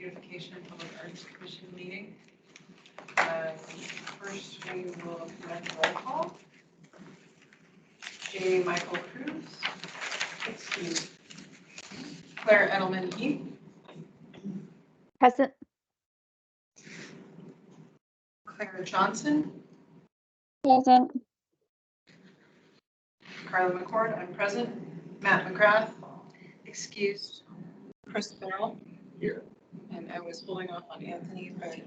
Beautification and Public Arts Commission meeting. First, we will conduct roll call. J. Michael Cruz. Excuse. Claire Edelman Heath. Present. Claire Johnson. Present. Carla McCord, I'm present. Matt McGrath. Excused. Chris Farrell. Here. And I was holding off on Anthony, but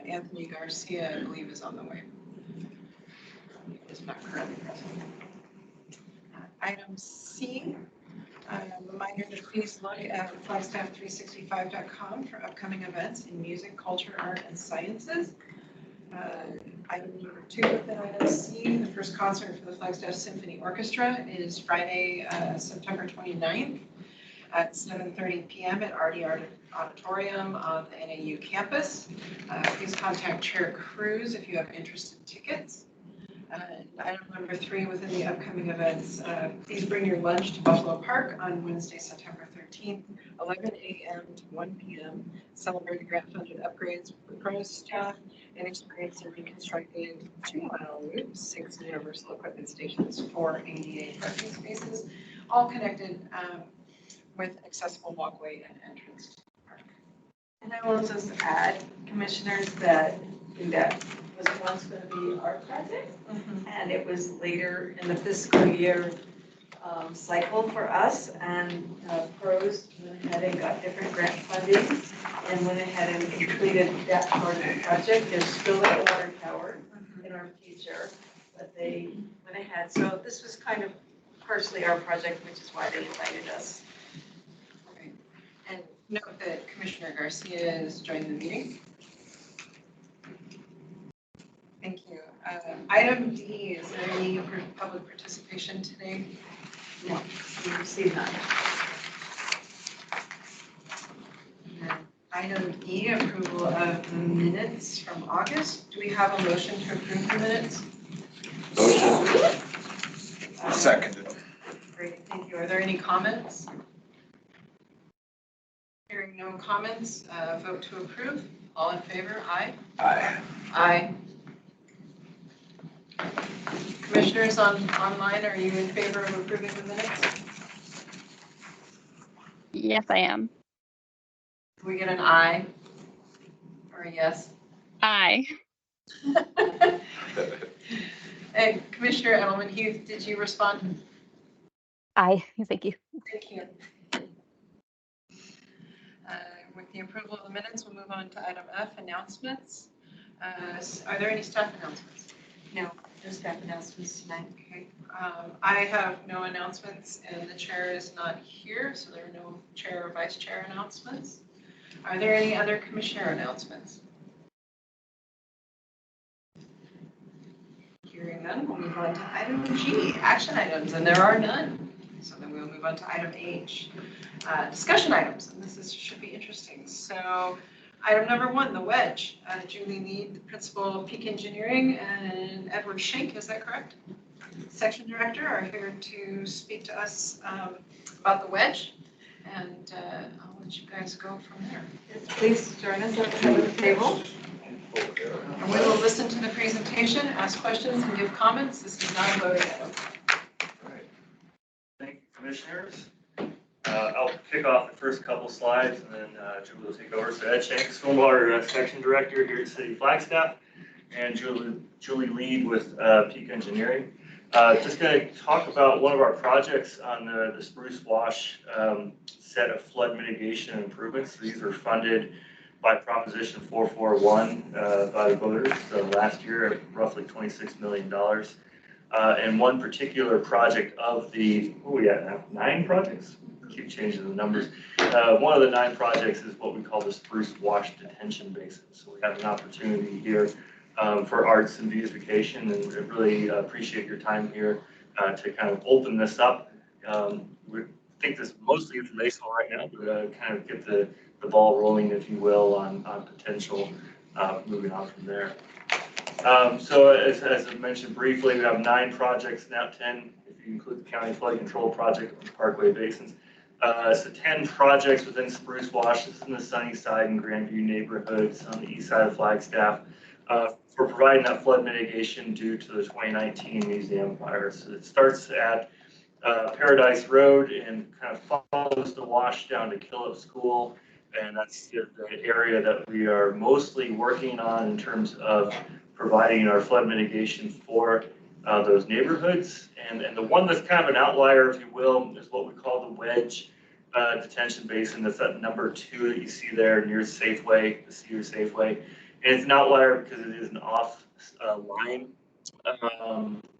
Anthony Garcia, I believe, is on the way. He is not currently present. Item C, reminder to please look at flagstaff365.com for upcoming events in music, culture, art, and sciences. Item number 2 within item C, the first concert for the Flagstaff Symphony Orchestra is Friday, September 29th at 7:30 p.m. at RD Auditorium on the NAU campus. Please contact Chair Cruz if you have interest in tickets. Item number 3 within the upcoming events, please bring your lunch to Buffalo Park on Wednesday, September 13th, 11 a.m. to 1 p.m. Celebrate the grant-funded upgrades for pro staff and experience a reconstructed 2-mile loop, 6 universal equipment stations, 4 ADA parking spaces, all connected with accessible walkway and entrance to the park. And I will just add, commissioners, that was once going to be our project, and it was later in the fiscal year cycle for us, and pros went ahead and got different grant funding and went ahead and completed that part of the project. There's still a water tower in our future, but they went ahead. So this was kind of partially our project, which is why they invited us. Right. And note that Commissioner Garcia is joining the meeting. Thank you. Item D, is there any public participation today? No, we received none. Item E, approval of the minutes from August. Do we have a motion to approve the minutes? Motion. Seconded. Great, thank you. Are there any comments? Hearing no comments, vote to approve. All in favor, aye? Aye. Aye. Commissioners online, are you in favor of approving the minutes? Yes, I am. Can we get an aye or a yes? Aye. And Commissioner Edelman Heath, did you respond? Aye. Thank you. Thank you. With the approval of the minutes, we'll move on to item F, announcements. Are there any staff announcements? No, no staff announcements tonight. Okay. I have no announcements, and the chair is not here, so there are no chair or vice chair announcements. Are there any other commissioner announcements? Hearing none, we'll move on to item G, action items, and there are none. So then we'll move on to item H, discussion items, and this should be interesting. So item number 1, the wedge. Julie Mead, the principal of Peak Engineering, and Edward Schenk, is that correct? Section director are here to speak to us about the wedge, and I'll let you guys go from there. Yes, please join us at the head of the table. And we will listen to the presentation, ask questions, and give comments. This is not a voting item. All right. Thank you, commissioners. I'll kick off the first couple slides, and then Julie will take over. So Ed Schenk, Stormwater Section Director here at City Flagstaff, and Julie Lead with Peak Engineering. Just going to talk about one of our projects on the Spruce Wash set of flood mitigation improvements. These are funded by Proposition 441 by the voters last year at roughly $26 million. And one particular project of the, what are we at now, 9 projects? Keep changing the numbers. One of the 9 projects is what we call the Spruce Wash Detention Basin. So we have an opportunity here for arts and beautification, and I really appreciate your time here to kind of open this up. We think this is mostly informational right now, but kind of get the ball rolling, if you will, on potential moving on from there. So as I mentioned briefly, we have 9 projects, now 10 if you include the county flood control project on the Parkway Basins. So 10 projects within Spruce Wash. This is in the Sunnyside and Grandview neighborhoods on the east side of Flagstaff for providing that flood mitigation due to the 2019 museum fire. So it starts at Paradise Road and kind of follows the wash down to Killip School. And that's the area that we are mostly working on in terms of providing our flood mitigation for those neighborhoods. And the one that's kind of an outlier, if you will, is what we call the wedge detention basin. That's that number 2 that you see there near Safeway, the Cedar Safeway. And it's an outlier because it is an off-line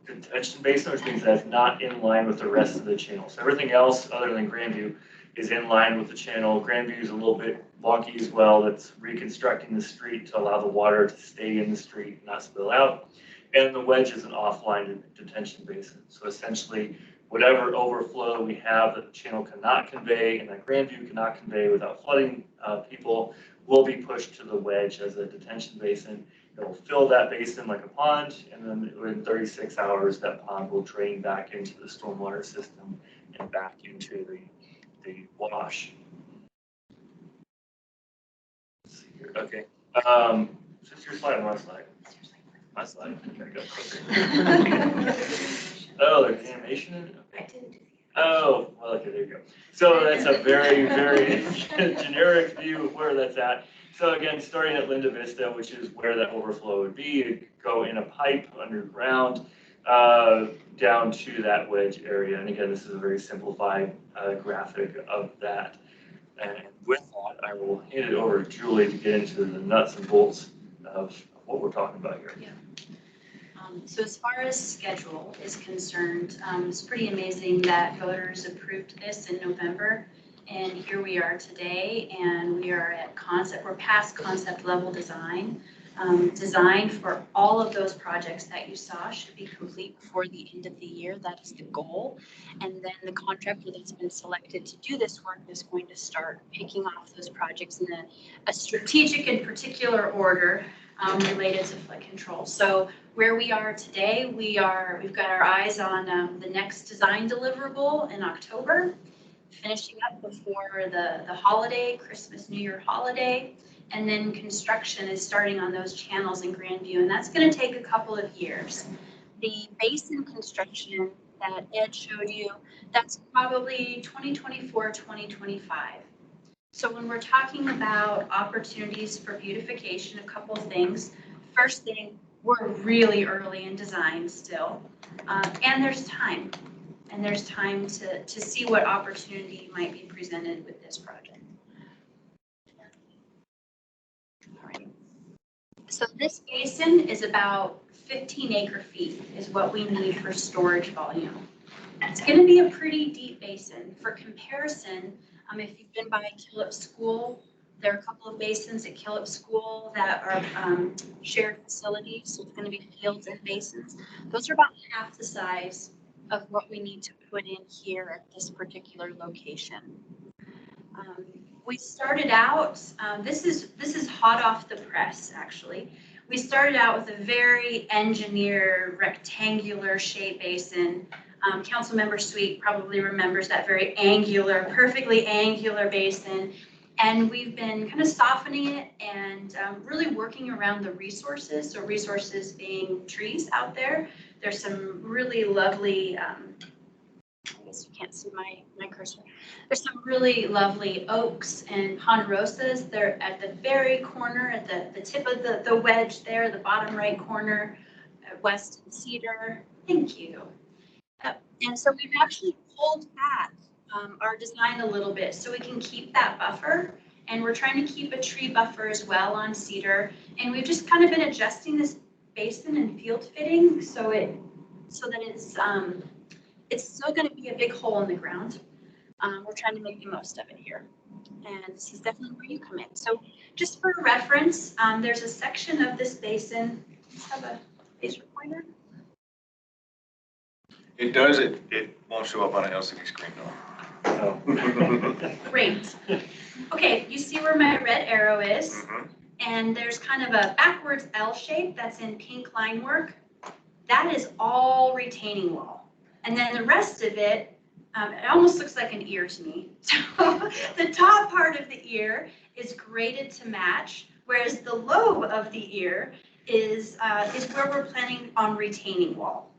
detention basin, which means that it's not in line with the rest of the channel. So everything else other than Grandview is in line with the channel. Grandview is a little bit wonky as well. That's reconstructing the street to allow the water to stay in the street and not spill out. And the wedge is an offline detention basin. So essentially, whatever overflow we have that the channel cannot convey and that Grandview cannot convey without flooding people will be pushed to the wedge as a detention basin. It will fill that basin like a pond, and then within 36 hours, that pond will drain back into the stormwater system and back into the wash. Let's see here. Okay. Is this your slide or my slide? My slide. Okay, go. Oh, there's animation in it? Okay. Oh, well, okay, there you go. So that's a very, very generic view of where that's at. So again, starting at Linda Vista, which is where that overflow would be, it'd go in a pipe underground down to that wedge area. And again, this is a very simplified graphic of that. And with that, I will hand it over to Julie to get into the nuts and bolts of what we're talking about here. Yeah. So as far as schedule is concerned, it's pretty amazing that voters approved this in November. And here we are today, and we are at concept, we're past concept level design. Design for all of those projects that you saw should be complete before the end of the year. That is the goal. And then the contractor that's been selected to do this work is going to start picking off those projects in a strategic and particular order related to flood control. So where we are today, we've got our eyes on the next design deliverable in October, finishing up before the holiday, Christmas, New Year holiday. And then construction is starting on those channels in Grandview, and that's going to take a couple of years. The basin construction that Ed showed you, that's probably 2024, 2025. So when we're talking about opportunities for beautification, a couple of things. First thing, we're really early in design still, and there's time. And there's time to see what opportunity might be presented with this project. All right. So this basin is about 15 acre feet is what we need for storage volume. It's going to be a pretty deep basin. For comparison, if you've been by Killip School, there are a couple of basins at Killip School that are shared facilities. So it's going to be fields and basins. Those are about half the size of what we need to put in here at this particular location. We started out, this is hot off the press actually. We started out with a very engineered rectangular shaped basin. Councilmember Sweet probably remembers that very angular, perfectly angular basin. And we've been kind of softening it and really working around the resources. So resources being trees out there. There's some really lovely, I guess you can't see my cursor. There's some really lovely oaks and ponderosas. They're at the very corner, at the tip of the wedge there, the bottom right corner, west and cedar. Thank you. And so we've actually pulled back our design a little bit so we can keep that buffer. And we're trying to keep a tree buffer as well on cedar. And we've just kind of been adjusting this basin and field fitting so that it's still going to be a big hole in the ground. We're trying to make the most of it here. And this is definitely where you come in. So just for reference, there's a section of this basin. Let's have a laser pointer. It does, it won't show up on an LCD screen though. Oh. Great. Okay, you see where my red arrow is? Mm-hmm. And there's kind of a backwards L shape that's in pink line work. That is all retaining wall. And then the rest of it, It almost looks like an ear to me. So the top part of the ear is graded to match, whereas the lobe of the ear is where we're planning on retaining wall.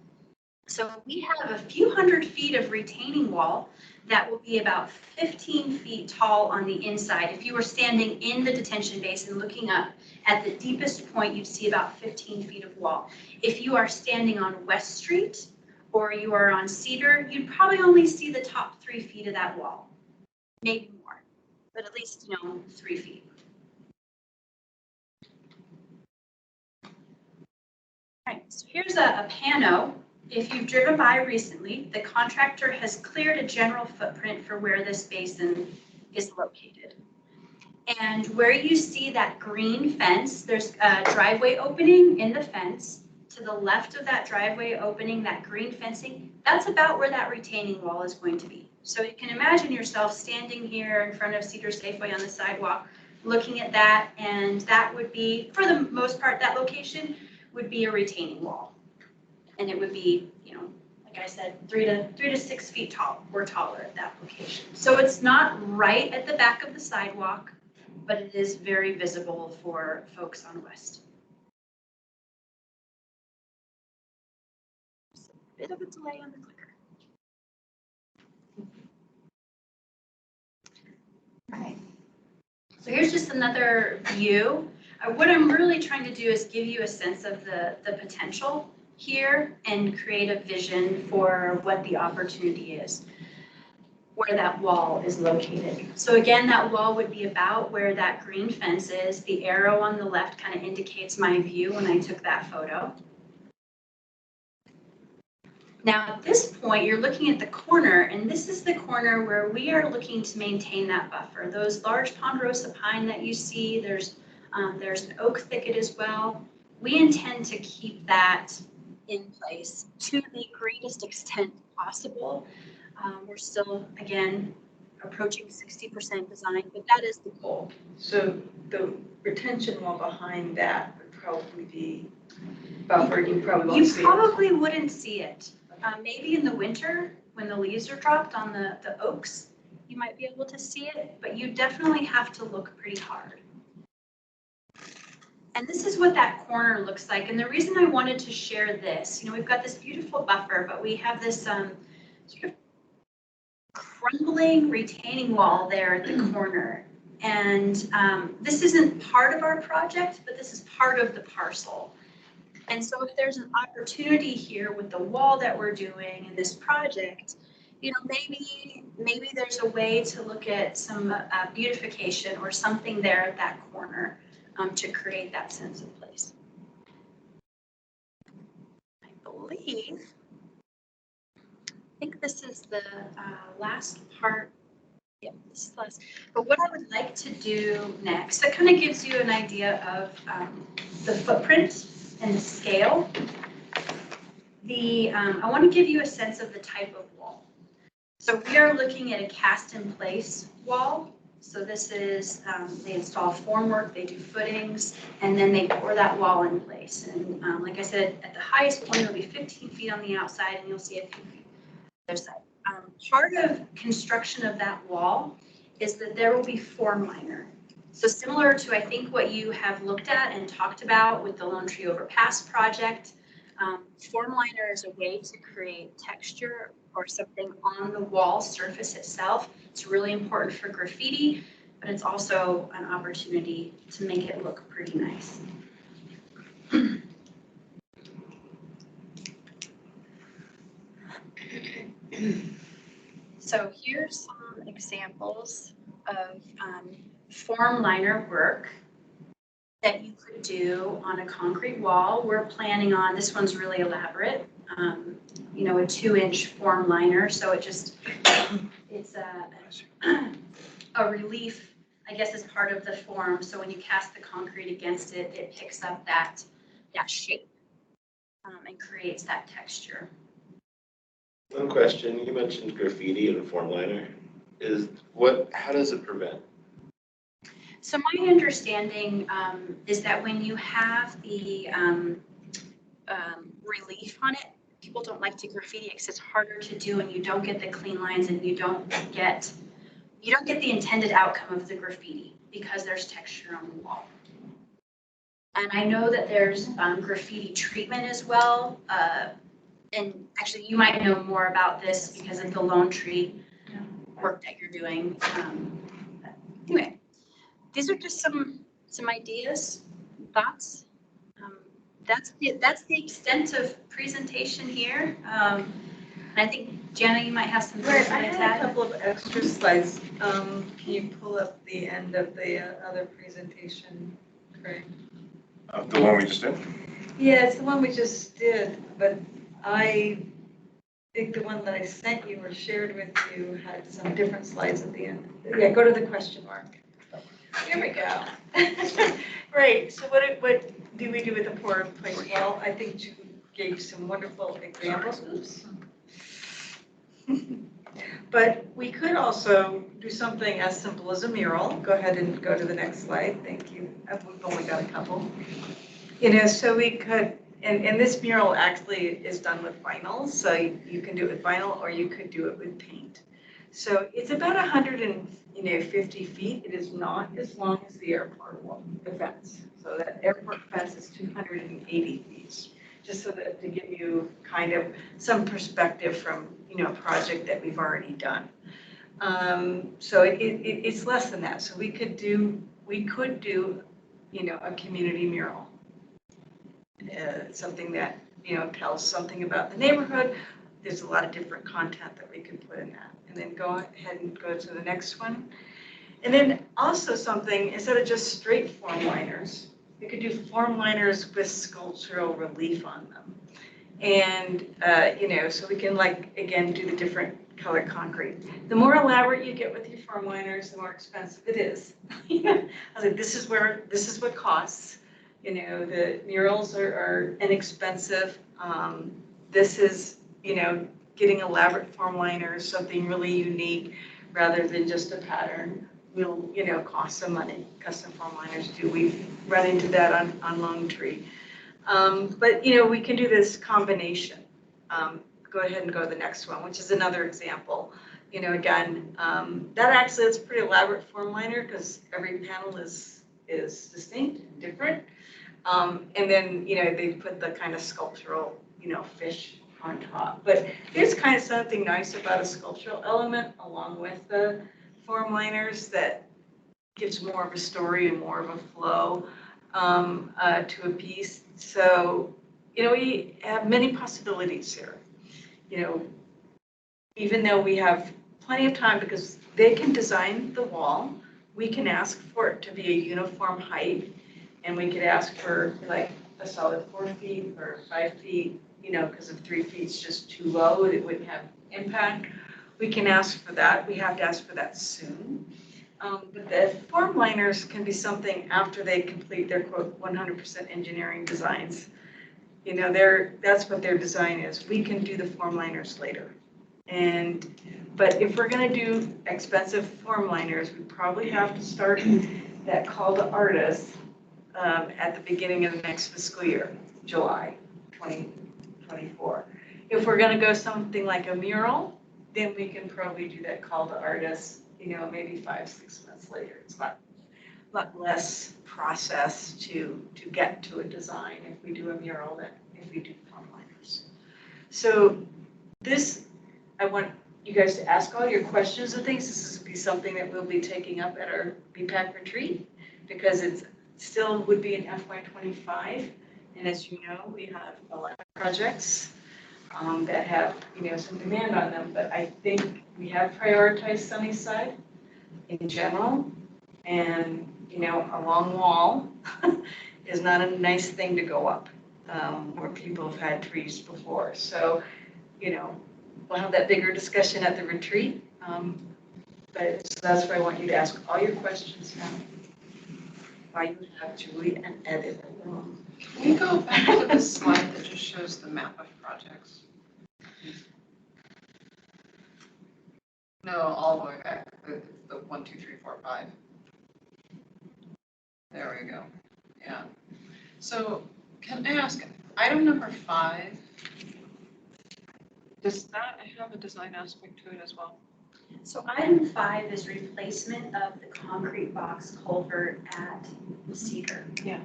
So we have a few hundred feet of retaining wall that will be about 15 feet tall on the inside. If you were standing in the detention basin looking up at the deepest point, you'd see about 15 feet of wall. If you are standing on West Street or you are on Cedar, you'd probably only see the top 3 feet of that wall, maybe more, but at least, 3 feet. All right, so here's a pano. If you've driven by recently, the contractor has cleared a general footprint for where this basin is located. And where you see that green fence, there's a driveway opening in the fence. To the left of that driveway opening, that green fencing, that's about where that retaining wall is going to be. So you can imagine yourself standing here in front of Cedar Safeway on the sidewalk, looking at that, and that would be, for the most part, that location would be a retaining wall. And it would be, like I said, 3 to 6 feet tall or taller at that location. So it's not right at the back of the sidewalk, but it is very visible for folks on West. Just a bit of a delay on the clicker. All right. So here's just another view. What I'm really trying to do is give you a sense of the potential here and create a vision for what the opportunity is, where that wall is located. So again, that wall would be about where that green fence is. The arrow on the left kind of indicates my view when I took that photo. Now at this point, you're looking at the corner, and this is the corner where we are looking to maintain that buffer. Those large ponderosa pine that you see, there's an oak thicket as well. We intend to keep that in place to the greatest extent possible. We're still, again, approaching 60% design, but that is the goal. So the retention wall behind that would probably be buffered, you probably won't see it. You probably wouldn't see it. Maybe in the winter, when the leaves are dropped on the oaks, you might be able to see it, but you definitely have to look pretty hard. And this is what that corner looks like. And the reason I wanted to share this, we've got this beautiful buffer, but we have this sort of crumbling retaining wall there at the corner. And this isn't part of our project, but this is part of the parcel. And so if there's an opportunity here with the wall that we're doing in this project, maybe there's a way to look at some beautification or something there at that corner to create that sense of place. I think this is the last part. Yeah, this is last. But what I would like to do next, that kind of gives you an idea of the footprint and the scale. I want to give you a sense of the type of wall. So we are looking at a cast-in-place wall. So this is, they install formwork, they do footings, and then they pour that wall in place. And like I said, at the highest point, it'll be 15 feet on the outside, and you'll see a few feet on the other side. Part of construction of that wall is that there will be form liner. So similar to, I think, what you have looked at and talked about with the Lone Tree Overpass project, form liner is a way to create texture or something on the wall surface itself. It's really important for graffiti, but it's also an opportunity to make it look pretty nice. So here's some examples of form liner work that you could do on a concrete wall. We're planning on, this one's really elaborate, a 2-inch form liner. So it's a relief, I guess, is part of the form. So when you cast the concrete against it, it picks up that shape and creates that texture. One question, you mentioned graffiti and form liner. How does it prevent? So my understanding is that when you have the relief on it, people don't like to graffiti because it's harder to do and you don't get the clean lines and you don't get the intended outcome of the graffiti because there's texture on the wall. And I know that there's graffiti treatment as well. And actually, you might know more about this because of the Lone Tree work that you're doing. Anyway, these are just some ideas, thoughts. That's the extent of presentation here. And I think, Jana, you might have some things Right, I to had a add. couple of extra slides. Can you pull up the end of the other presentation, Craig? The one we just did? Yeah, it's the one we just did, but I think the one that I sent you or shared with you had some different slides at the end. Yeah, go to the question mark. Here we go. Right, so what do we do with the pour in place? Well, I think you gave some wonderful examples. Oops. But we could also do something as simple as a mural. Go ahead and go to the next slide. Thank you. We've only got a couple. So we could, and this mural actually is done with vinyl, so you can do it with vinyl or you could do it with paint. So it's about 150 feet. It is not as long as the airport wall, the fence. So that airport fence is 280 feet, just so that to give you kind of some perspective from, a project that we've already done. So it's less than that. So we could do, a community mural. Something that, tells something about the neighborhood. There's a lot of different content that we could put in that. And then go ahead and go to the next one. And then also something, instead of just straight form liners, we could do form liners with sculptural relief on them. And, so we can again, do the different color concrete. The more elaborate you get with your form liners, the more expensive it is. I was like, this is what costs. The murals are inexpensive. This is, getting elaborate form liners, something really unique rather than just a pattern will, cost some money. Custom form liners do. We've run into that on Lone Tree. But, we can do this combination. Go ahead and go to the next one, which is another example. Again, that's pretty elaborate form liner because every panel is distinct and different. And then, they put the kind of sculptural, fish on top. But there's kind of something nice about a sculptural element along with the form liners that gives more of a story and more of a flow to a piece. So, we have many possibilities here. Even though we have plenty of time because they can design the wall, we can ask for it to be a uniform height. And we could ask for like a solid 4 feet or 5 feet, because if 3 feet is just too low, it wouldn't have impact. We can ask for that. We have to ask for that soon. But the form liners can be something after they complete their quote 100% engineering designs. That's what their design is. We can do the form liners later. But if we're going to do expensive form liners, we probably have to start that call to artists at the beginning of the next fiscal year, July 2024. If we're going to go something like a mural, then we can probably do that call to artists, maybe 5-6 months later. It's a lot less process to get to a design if we do a mural than if we do form liners. So I want you guys to ask all your questions and things. This will be something that we'll be taking up at our BPAC retreat because it's still would be in FY25. And as you know, we have a lot of projects that have, some demand on them. But I think we have prioritized Sunnyside in general. And, a long wall is not a nice thing to go up where people have had trees before. So, we'll have that bigger discussion at the retreat. But so that's why I want you to ask all your questions now. Why you have Julie and edit. Can we go back to the slide that just shows the map of projects? No, all the way back, the 1, 2, 3, 4, 5. There we go. Yeah. So can I ask, item number 5, Does that have a design aspect to it as well? So item 5 is replacement of the concrete box culvert at Cedar. Yeah.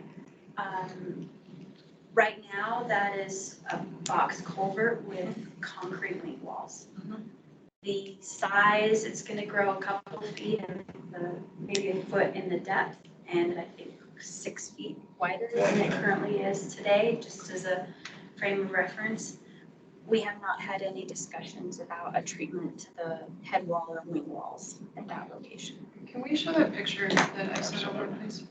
Right now, that is a box culvert with concrete link walls. Mhm. The size, it's gonna grow a couple of feet and maybe a foot in the depth, and I think 6 feet wider than it currently is today, just as a frame of reference. We have not had any discussions about a treatment to the head wall or wing walls at that location. Can we show that picture that I sent over, please?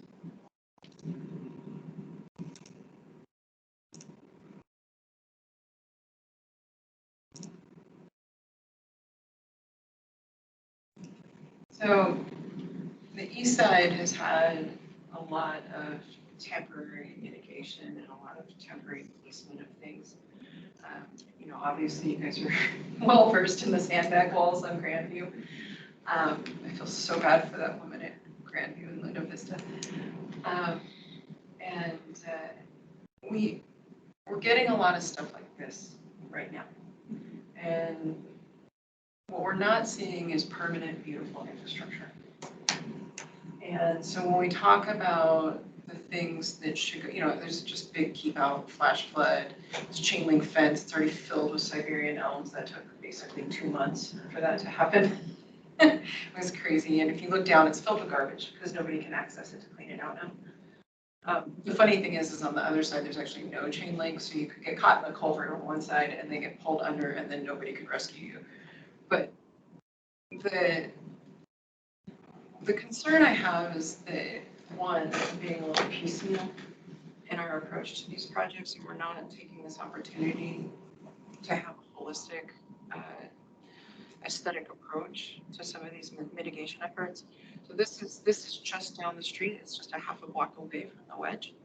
So the east side has had a lot of temporary mitigation and a lot of temporary placement of things. You know, obviously you guys are well versed in the sandbag walls on Grandview. I feel so bad for that woman at Grandview and Linda Vista. We're getting a lot of stuff like this right now. And what we're not seeing is permanent, beautiful infrastructure. And so when we talk about the things that should go, you know, there's just big keep out, flash flood, this chain link fence, it's already filled with Siberian elms. That took basically 2 months for that to happen. It was crazy. And if you look down, it's filled with garbage because nobody can access it to clean it out now. The funny thing is on the other side, there's actually no chain link, so you could get caught in the culvert on one side and then get pulled under and then nobody could rescue you. But the concern I have is that, one, being a little piecemeal in our approach to these projects, and we're not taking this opportunity to have a holistic aesthetic approach to some of these mitigation efforts. So this is just down the street. It's just a half a block away from the wedge.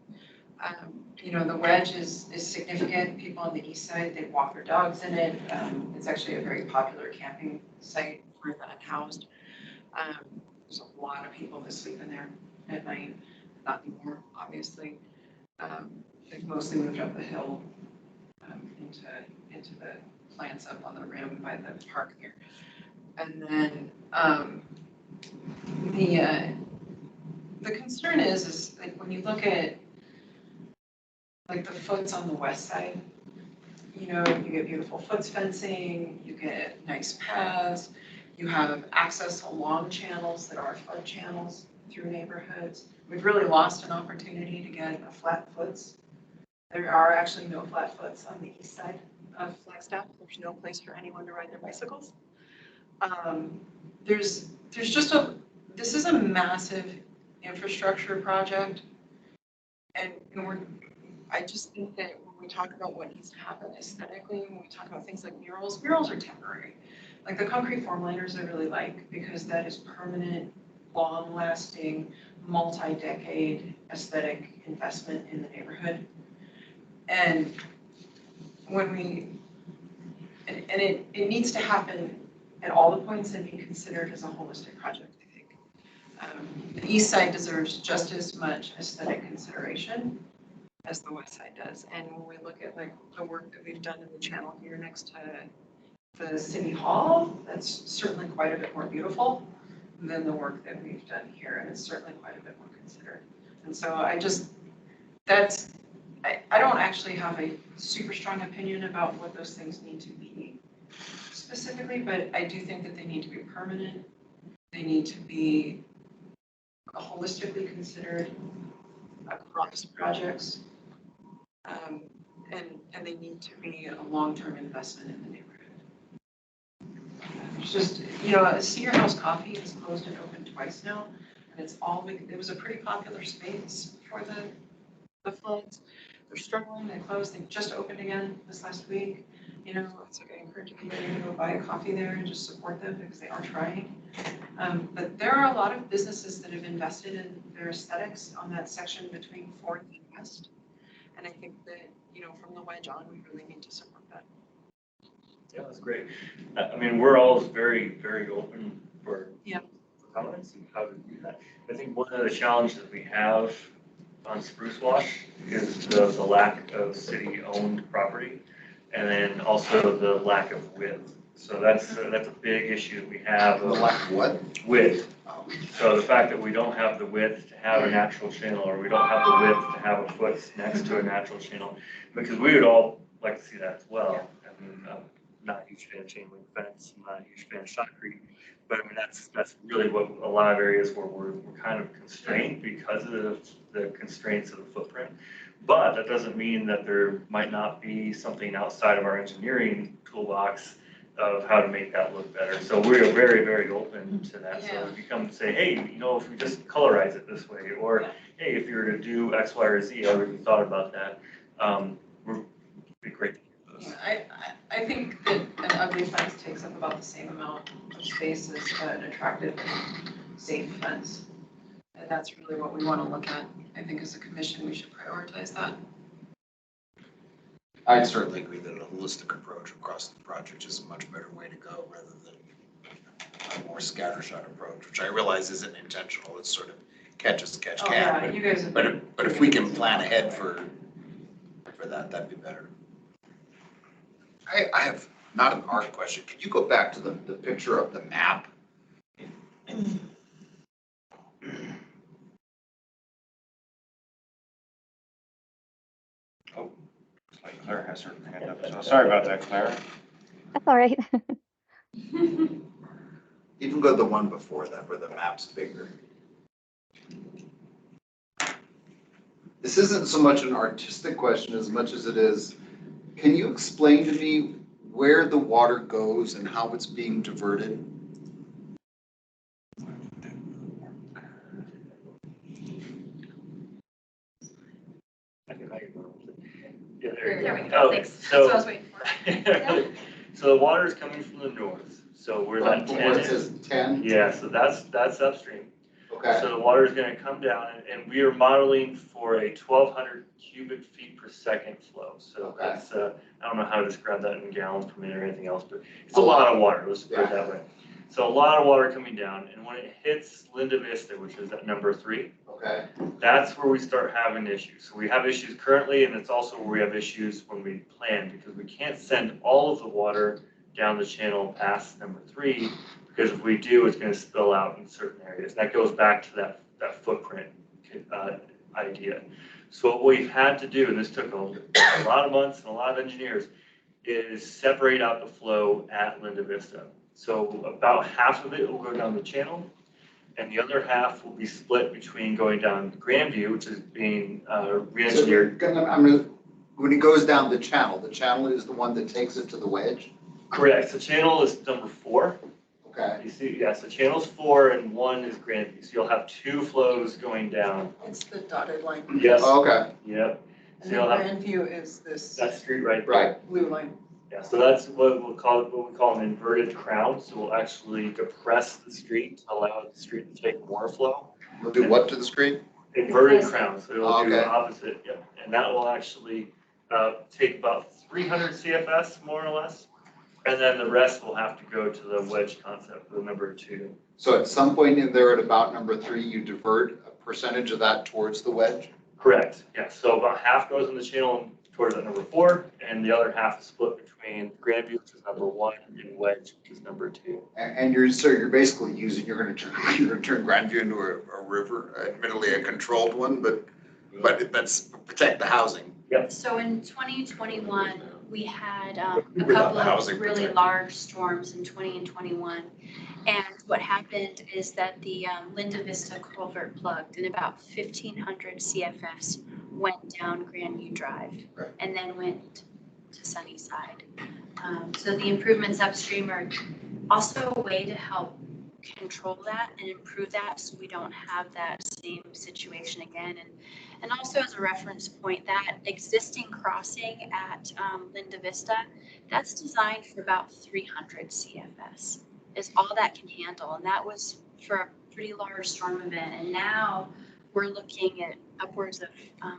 You know, the wedge is significant. People on the east side, they walk their dogs in it. It's actually a very popular camping site for the unhoused. There's a lot of people that sleep in there at night. Not anymore, obviously. They've mostly moved up the hill into the plants up on the rim by the park there. And then the concern is like when you look at like the foots on the west side, you know, you get beautiful foots fencing, you get nice paths, you have access along channels that are flood channels through neighborhoods. We've really lost an opportunity to get a flat foots. There are actually no flat foots on the east side of Flagstaff. There's no place for anyone to ride their bicycles. There's just this is a massive infrastructure project. And I just think that when we talk about what needs to happen aesthetically, when we talk about things like murals are temporary. Like the concrete form liners I really like because that is permanent, long-lasting, multi-decade aesthetic investment in the neighborhood. And when it needs to happen at all the points and be considered as a holistic project, I think. The east side deserves just as much aesthetic consideration as the west side does. And when we look at like the work that we've done in the channel here next to the city hall, that's certainly quite a bit more beautiful than the work that we've done here. And it's certainly quite a bit more considered. And so I don't actually have a super strong opinion about what those things need to be specifically, but I do think that they need to be permanent. They need to be holistically considered across projects. And they need to be a long-term investment in the neighborhood. It's just, you know, Cedar House Coffee has closed and opened twice now, and it was a pretty popular space for the floods. They're struggling, they closed, they just opened again this last week. You know, it's like I encourage everybody to go buy a coffee there and just support them because they are trying. But there are a lot of businesses that have invested in their aesthetics on that section between 4th and West. And I think that, you know, from the wedge on, we really need to support that. Yeah, that's great. I mean, we're always very, very open for comments and how to do that. I think one of the challenges we have on Spruce Wash is the lack of city-owned property. and then also the lack of width. So that's a big issue that we have The of lack of what? width. Oh, So the fact that we don't have the width to have a natural channel, or we don't have the width to have a foot next to a natural channel, because we would all like to see that as well. I mean, I'm not a huge fan of chain link fence, I'm not a huge fan of shotcrete, but I mean, that's really what a lot of areas where we're kind of constrained because of the constraints of the footprint. But that doesn't mean that there might not be something outside of our engineering toolbox of how to make that look better. So we're very, very open to that. So if you come and say, hey, you know, if we just colorize it this way, or hey, if you were to do X, Y, or Z, I already thought about that. It'd be great to hear those. I think that an ugly fence takes up about the same amount of space as an attractive and safe fence. And that's really what we want to look at. I think as a commission, we should prioritize that. I'd certainly agree that a holistic approach across the project is a much better way to go rather than a more scattershot approach, which I realize isn't intentional. It's sort of catch as catch Oh, can. yeah, you guys have been. But if we can plan ahead for that, that'd be better. I have not an art question. Could you go back to the picture of the map? Oh, looks like Claire has her hand up, so sorry about that, Claire. That's all right. Even go to the one before that where the map's bigger. This isn't so much an artistic question as much as it is, can you explain to me where the water goes and how it's being diverted? Yeah, there There you we go. go, Okay, thanks. That's what I so, was waiting for. so the water is coming from the north. So where that From 10 where it is, says 10? yeah, so that's upstream. Okay. So the water is going to come down, and we are modeling for a 1,200 cubic feet per second flow. So Okay. that's, I don't know how to describe that in gallons per minute or anything else, but it's a lot of water, let's put it that way. So a lot of water coming down, and when it hits Linda Vista, which is at number 3, Okay. that's where we start having issues. So we have issues currently, and it's also where we have issues when we plan, because we can't send all of the water down the channel past number 3, because if we do, it's going to spill out in certain areas. And that goes back to that footprint idea. So what we've had to do, and this took a lot of months and a lot of engineers, is separate out the flow at Linda Vista. So about half of it will go down the channel, and the other half will be split between going down Grandview, which is being re-engineered. So when it goes down the channel is the one that takes it to the wedge? Correct. So channel is number 4. Okay. You see, yeah, so channel's 4 and 1 is Grandview. So you'll have 2 flows going down. It's the dotted line. Yes. Okay. Yep. And So then you'll have Grandview is this that street right there. Right. blue line. Yeah, so that's what we call an inverted crown. So we'll actually depress the street to allow the street to take more flow. We'll do what to the street? Inverted crown, so it'll do the Okay. opposite, yep. And that will actually take about 300 CFS, more or less. And then the rest will have to go to the wedge concept, the number 2. So at some point in there at about number 3, you divert a percentage of that towards the wedge? Correct, yeah. So about half goes in the channel towards that number 4, and the other half is split between Grandview, which is number 1, and Wedge, which is number 2. And you're basically you're going to turn Grandview into a river, admittedly a controlled one, but that's protect the housing. So in 2021, we had a Without couple the of housing really protected. large storms in 20 and 21. And what happened is that the Linda Vista culvert plugged and about 1,500 CFS went down Grandview Drive Right. and then went to Sunnyside. So the improvements upstream are also a way to help control that and improve that so we don't have that same situation again. And also as a reference point, that existing crossing at Linda Vista, that's designed for about 300 CFS is all that can handle. And that was for a pretty large storm event. And now we're looking at upwards of,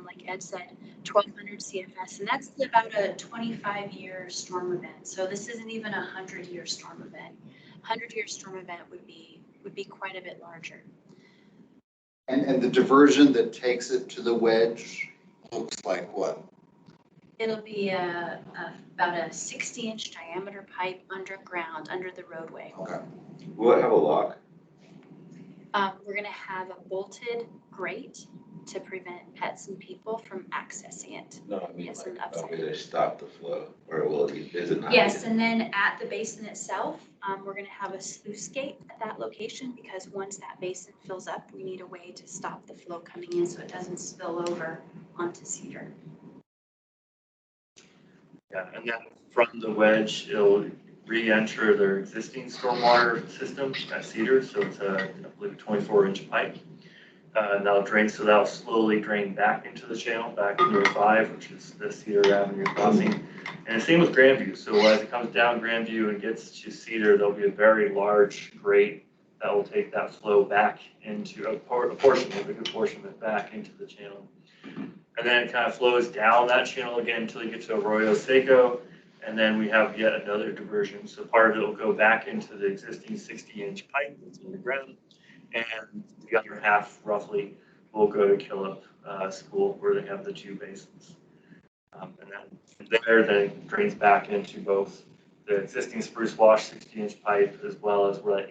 like Ed said, 1,200 CFS. And that's about a 25-year storm event. So this isn't even a 100-year storm event. 100-year storm event would be quite a bit larger. And the diversion that takes it to the wedge looks like what? It'll be about a 60-inch diameter pipe underground, under the roadway. Okay. Will it have a lock? We're gonna have a bolted grate to prevent pets and people from accessing it. No, I mean, Yes, like, an upside. will they stop the flow, or will it be, is it not? Yes, and then at the basin itself, we're gonna have a sluice gate at that location, because once that basin fills up, we need a way to stop the flow coming in so it doesn't spill over onto Cedar. Yeah, and then from the wedge, it'll re-enter their existing stormwater system at Cedar, so it's I believe a 24-inch pipe. And that'll drain, so that'll slowly drain back into the channel, back into 5, which is the Cedar Avenue crossing. And the same with Grandview, so as it comes down Grandview and gets to Cedar, there'll be a very large grate that will take that flow back into a portion of it back into the channel. And then it kind of flows down that channel again until you get to Arroyo Seco. And then we have yet another diversion. So part of it will go back into the existing 60-inch pipe that's in the ground. And the other half roughly will go to Killip School, where they have the 2 basins. And then from there, then it drains back into both the existing Spruce Wash 60-inch pipe, as well as where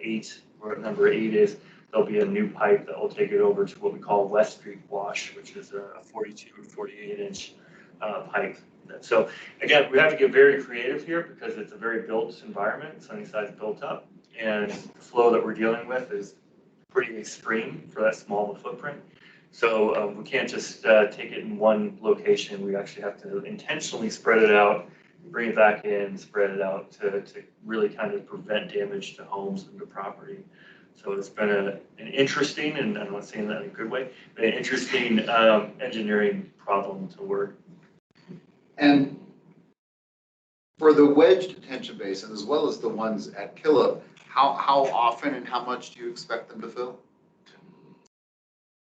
number 8 is. There'll be a new pipe that will take it over to what we call West Street Wash, which is a 42 or 48-inch pipe. So again, we have to get very creative here because it's a very built environment. Sunnyside's built up, and the flow that we're dealing with is pretty extreme for that small of a footprint. So we can't just take it in one location. We actually have to intentionally spread it out, bring it back in, spread it out to really kind of prevent damage to homes and to property. So it's been an interesting, and I'm not saying that in a good way, but an interesting engineering problem to work. And for the wedge detention basin, as well as the ones at Killip, how often and how much do you expect them to fill?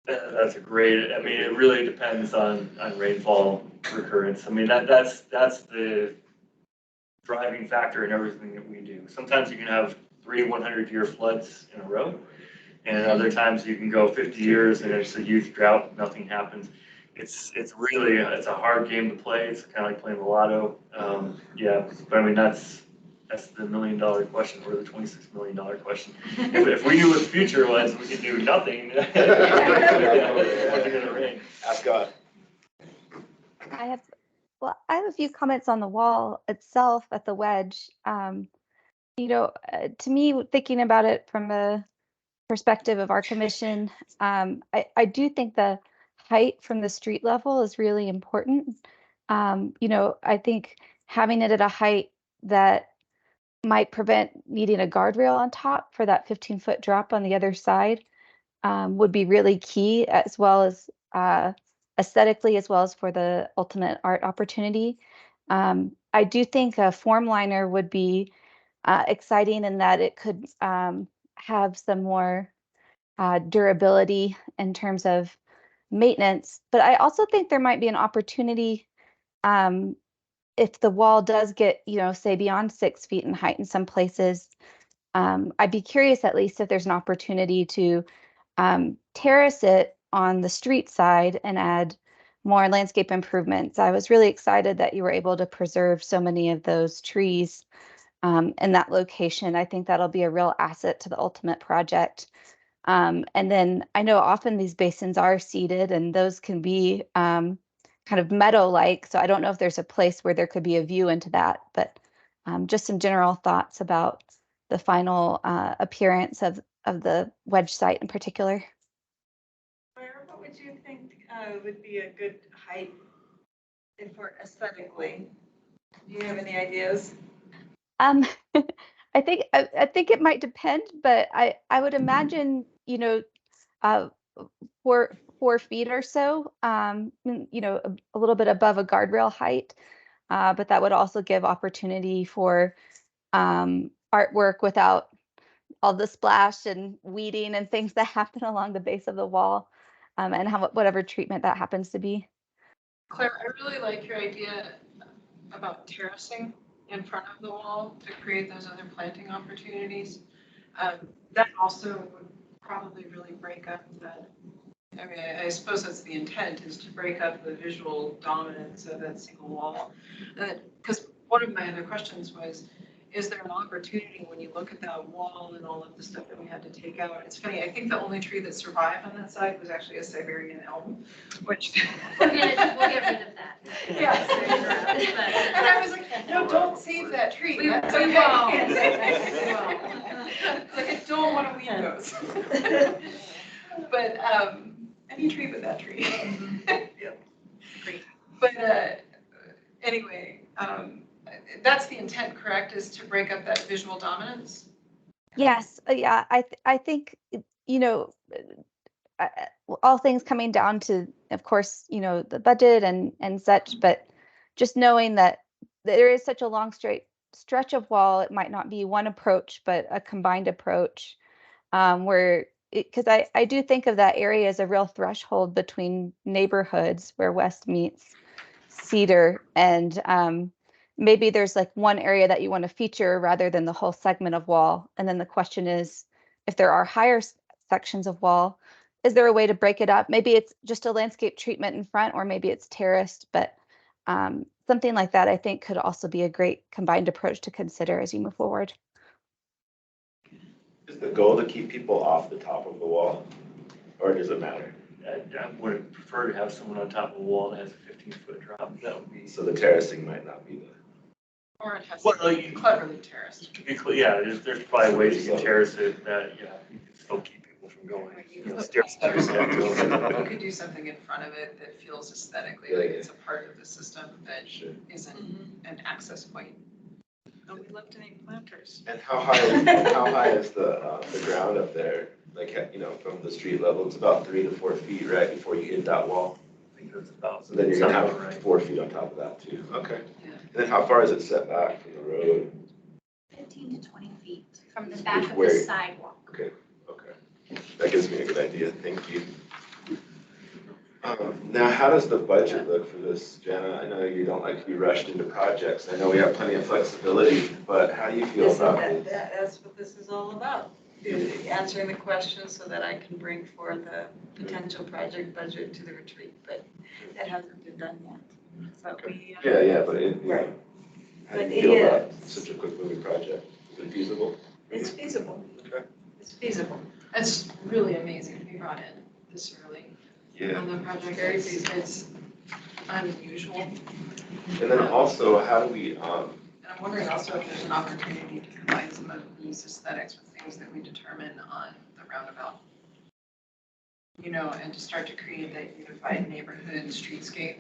That's a great, I mean, it really depends on rainfall recurrence. I mean, that's the driving factor in everything that we do. Sometimes you can have 3 100-year floods in a row, and other times you can go 50 years and it's a huge drought, nothing happens. It's really, it's a hard game to play. It's kind of like playing the lotto. Yeah, but I mean, that's the $1 million question, or the $26 million question. If we knew what the future was, we could do nothing. What's it gonna rain? Ask God. I have a few comments on the wall itself at the wedge. To me, thinking about it from a perspective of our commission, I do think the height from the street level is really important. I think having it at a height that might prevent needing a guardrail on top for that 15-foot drop on the other side would be really key, as well as aesthetically, as well as for the ultimate art opportunity. I do think a form liner would be exciting in that it could have some more durability in terms of maintenance. But I also think there might be an opportunity if the wall does get, say beyond 6 feet in height in some places. I'd be curious at least if there's an opportunity to terrace it on the street side and add more landscape improvements. I was really excited that you were able to preserve so many of those trees in that location. I think that'll be a real asset to the ultimate project. And then I know often these basins are seeded and those can be kind of meadow-like. So I don't know if there's a place where there could be a view into that, but just some general thoughts about the final appearance of the wedge site in particular. Claire, what would you think would be a good height for aesthetically? Do you have any ideas? I think it might depend, but I would imagine, uh, 4 feet or so, a little bit above a guardrail height. But that would also give opportunity for artwork without all the splash and weeding and things that happen along the base of the wall, and whatever treatment that happens to be. Claire, I really like your idea about terracing in front of the wall to create those other planting opportunities. That also would probably really break up the I mean, I suppose that's the intent, is to break up the visual dominance of that single wall. Because one of my other questions was, is there an opportunity when you look at that wall and all of the stuff that we had to take out? It's funny, I think the only tree that survived on that side was actually a Siberian elm, which. We'll get rid of that. Yeah. And I was like, no, don't save that tree. We That's won't. okay. Like, I don't want to weed those. But, any tree but that tree. Yep. Great. But, anyway, that's the intent, correct, is to break up that visual dominance? Yes, yeah, I think, you know, all things coming down to, of course, you know, the budget and such, but just knowing that there is such a long straight stretch of wall, it might not be one approach, but a combined approach, where, because I do think of that area as a real threshold between neighborhoods where West meets Cedar, and maybe there's like one area that you want to feature rather than the whole segment of wall. And then the question is, if there are higher sections of wall, is there a way to break it up? Maybe it's just a landscape treatment in front, or maybe it's terraced, but something like that I think could also be a great combined approach to consider as you move forward. Is the goal to keep people off the top of the wall, or does it matter? I would prefer to have someone on top of a wall that has a 15-foot drop. That would be. So the terracing might not be the. Or it has Well, to be cleverly terraced. To be clear, yeah, there's probably ways you can terrace it that, yeah, you can still keep people from going. You know, stairs. You could do something in front of it that feels aesthetically like Yeah. it's a part of the system that Sure. isn't an access point. And we love to name planters. And how high is the ground up there? Like, you know, from the street level, it's about 3 to 4 feet, right, before you hit that wall. I think that's about. So then you're gonna sounds have about right. 4 feet on top of that too. Okay. Yeah. And then how far is it set back from the road? 15 to 20 feet from the back of Where- the sidewalk. Okay. That gives me a good idea. Thank you. Now, how does the budget look for this, Jenna? I know you don't like to be rushed into projects. I know we have plenty of flexibility, but how do you feel about this? That's what this is all about, answering the questions so that I can bring forth a potential project budget to the retreat, but that hasn't been done yet. So we. Yeah, but it, you know, Right. how do But you feel it about is. such a quick moving project? Is it feasible? It's feasible. Okay. It's feasible. It's really amazing to be brought in this early Yeah. on the project. Very It's unusual. And then also, how do we, And I'm wondering also if there's an opportunity to combine some of these aesthetics with things that we determine on the roundabout. You know, and to start to create that unified neighborhood streetscape,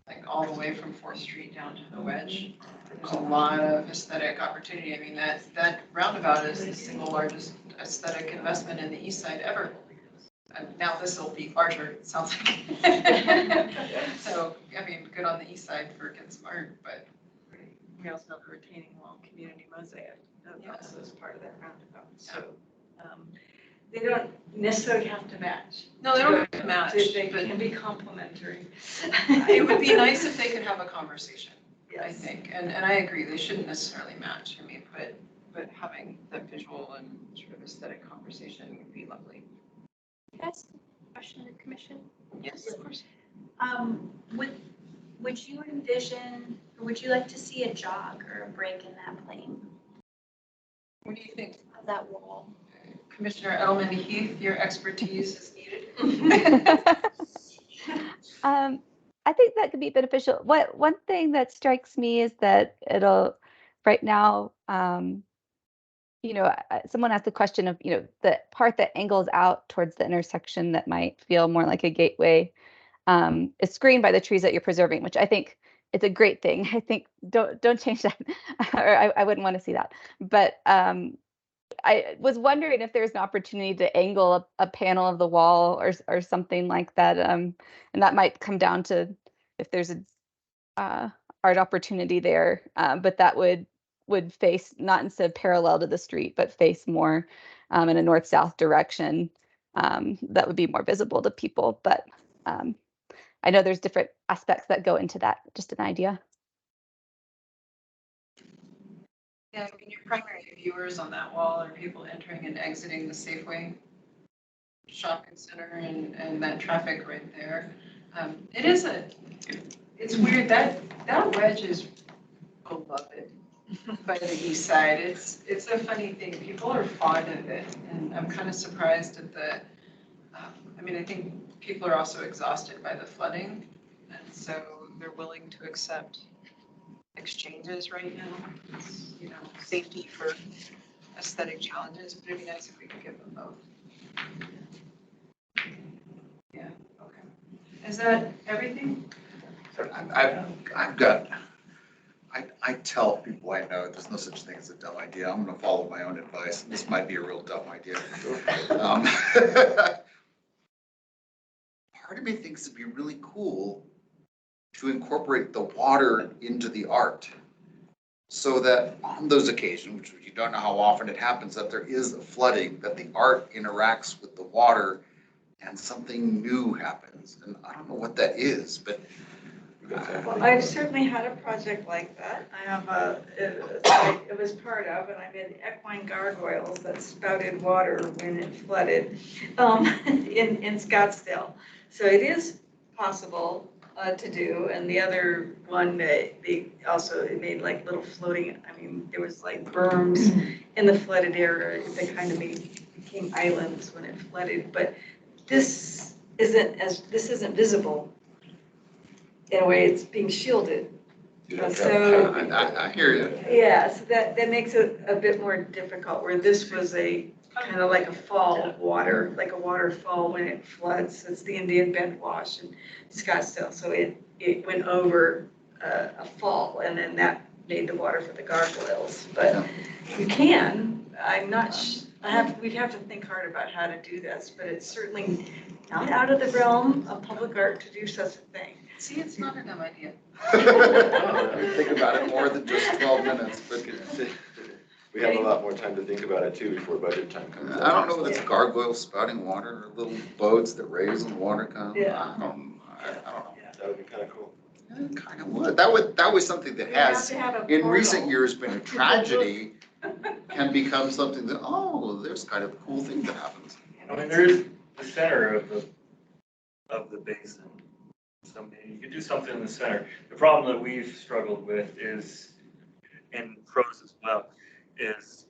like all the way from 4th Street down to the Wedge. There's a lot of aesthetic opportunity. I mean, that roundabout is the single largest aesthetic investment in the east side ever. And now this will be larger, it sounds like. So, I mean, good on the east side for Get Smart, but. We also have the retaining wall community mosaic, that also is part of that roundabout, so. They don't necessarily have to match. No, they don't have to match, They but can be complementary. it would be nice if they could have a conversation, I Yes. think. And I agree, they shouldn't necessarily match. I mean, but having the visual and sort of aesthetic conversation would be lovely. Can I ask a question to the commission? Yes, of course. Would you envision, or would you like to see a jog or a break in that plane What do you think, of that wall? Commissioner Edelman Heath? Your expertise is needed. I think that could be beneficial. One thing that strikes me is that it'll right now, you know, someone asked the question of, you know, the part that angles out towards the intersection that might feel more like a gateway is screened by the trees that you're preserving, which I think it's a great thing. I think don't change that, or I wouldn't want to see that. But I was wondering if there's an opportunity to angle a panel of the wall or something like that, and that might come down to if there's a art opportunity there, but that would face not instead parallel to the street, but face more in a north-south direction. That would be more visible to people, but I know there's different aspects that go into that. Just an idea. Yeah, I mean, your primary viewers on that wall are people entering and exiting the Safeway. shopping center and that traffic right there. It's weird, that wedge is beloved by the east side. It's a funny thing, people are fond of it, and I'm kind of surprised at I think people are also exhausted by the flooding, and so they're willing to accept exchanges right now. It's, safety for aesthetic challenges, but it'd be nice if we could give them both. Yeah, okay. Is that everything? I tell people I know, there's no such thing as a dumb idea. I'm gonna follow my own advice. This might be a real dumb idea. Part of me thinks it'd be really cool to incorporate the water into the art. So that on those occasions, which you don't know how often it happens, that there is a flooding, that the art interacts with the water and something new happens. And I don't know what that is, but Well, I've certainly had a project like that. I have it was part of, and I did equine gargoyles that spouted water when it flooded in Scottsdale. So it is possible to do. And the other one, they also made like little floating, there was like berms in the flooded area that kind of became islands when it flooded. But this isn't visible. In a way, it's being shielded. So I hear you. yeah, so that makes it a bit more difficult, where this was a kind of like a fall of water, like a waterfall when it floods. It's the Indian Bend Wash in Scottsdale, so it went over a fall, and then that made the water for the gargoyles. But you can, we'd have to think hard about how to do this, but it's certainly not out of the realm of public art to do such a thing. See, it's not a dumb idea. Think about it more than just 12 minutes, but We have a lot more time to think about it too before budget time comes. I don't know if it's gargoyles spouting water or little boats that raise when water comes. Yeah. I don't know. That would be kind of cool. It kind of would. That was something that has, in recent years, been a tragedy, can become something that, oh, there's kind of a cool thing that happens. There's the center of the basin. You could do something in the center. The problem that we've struggled with is, and pros as well, is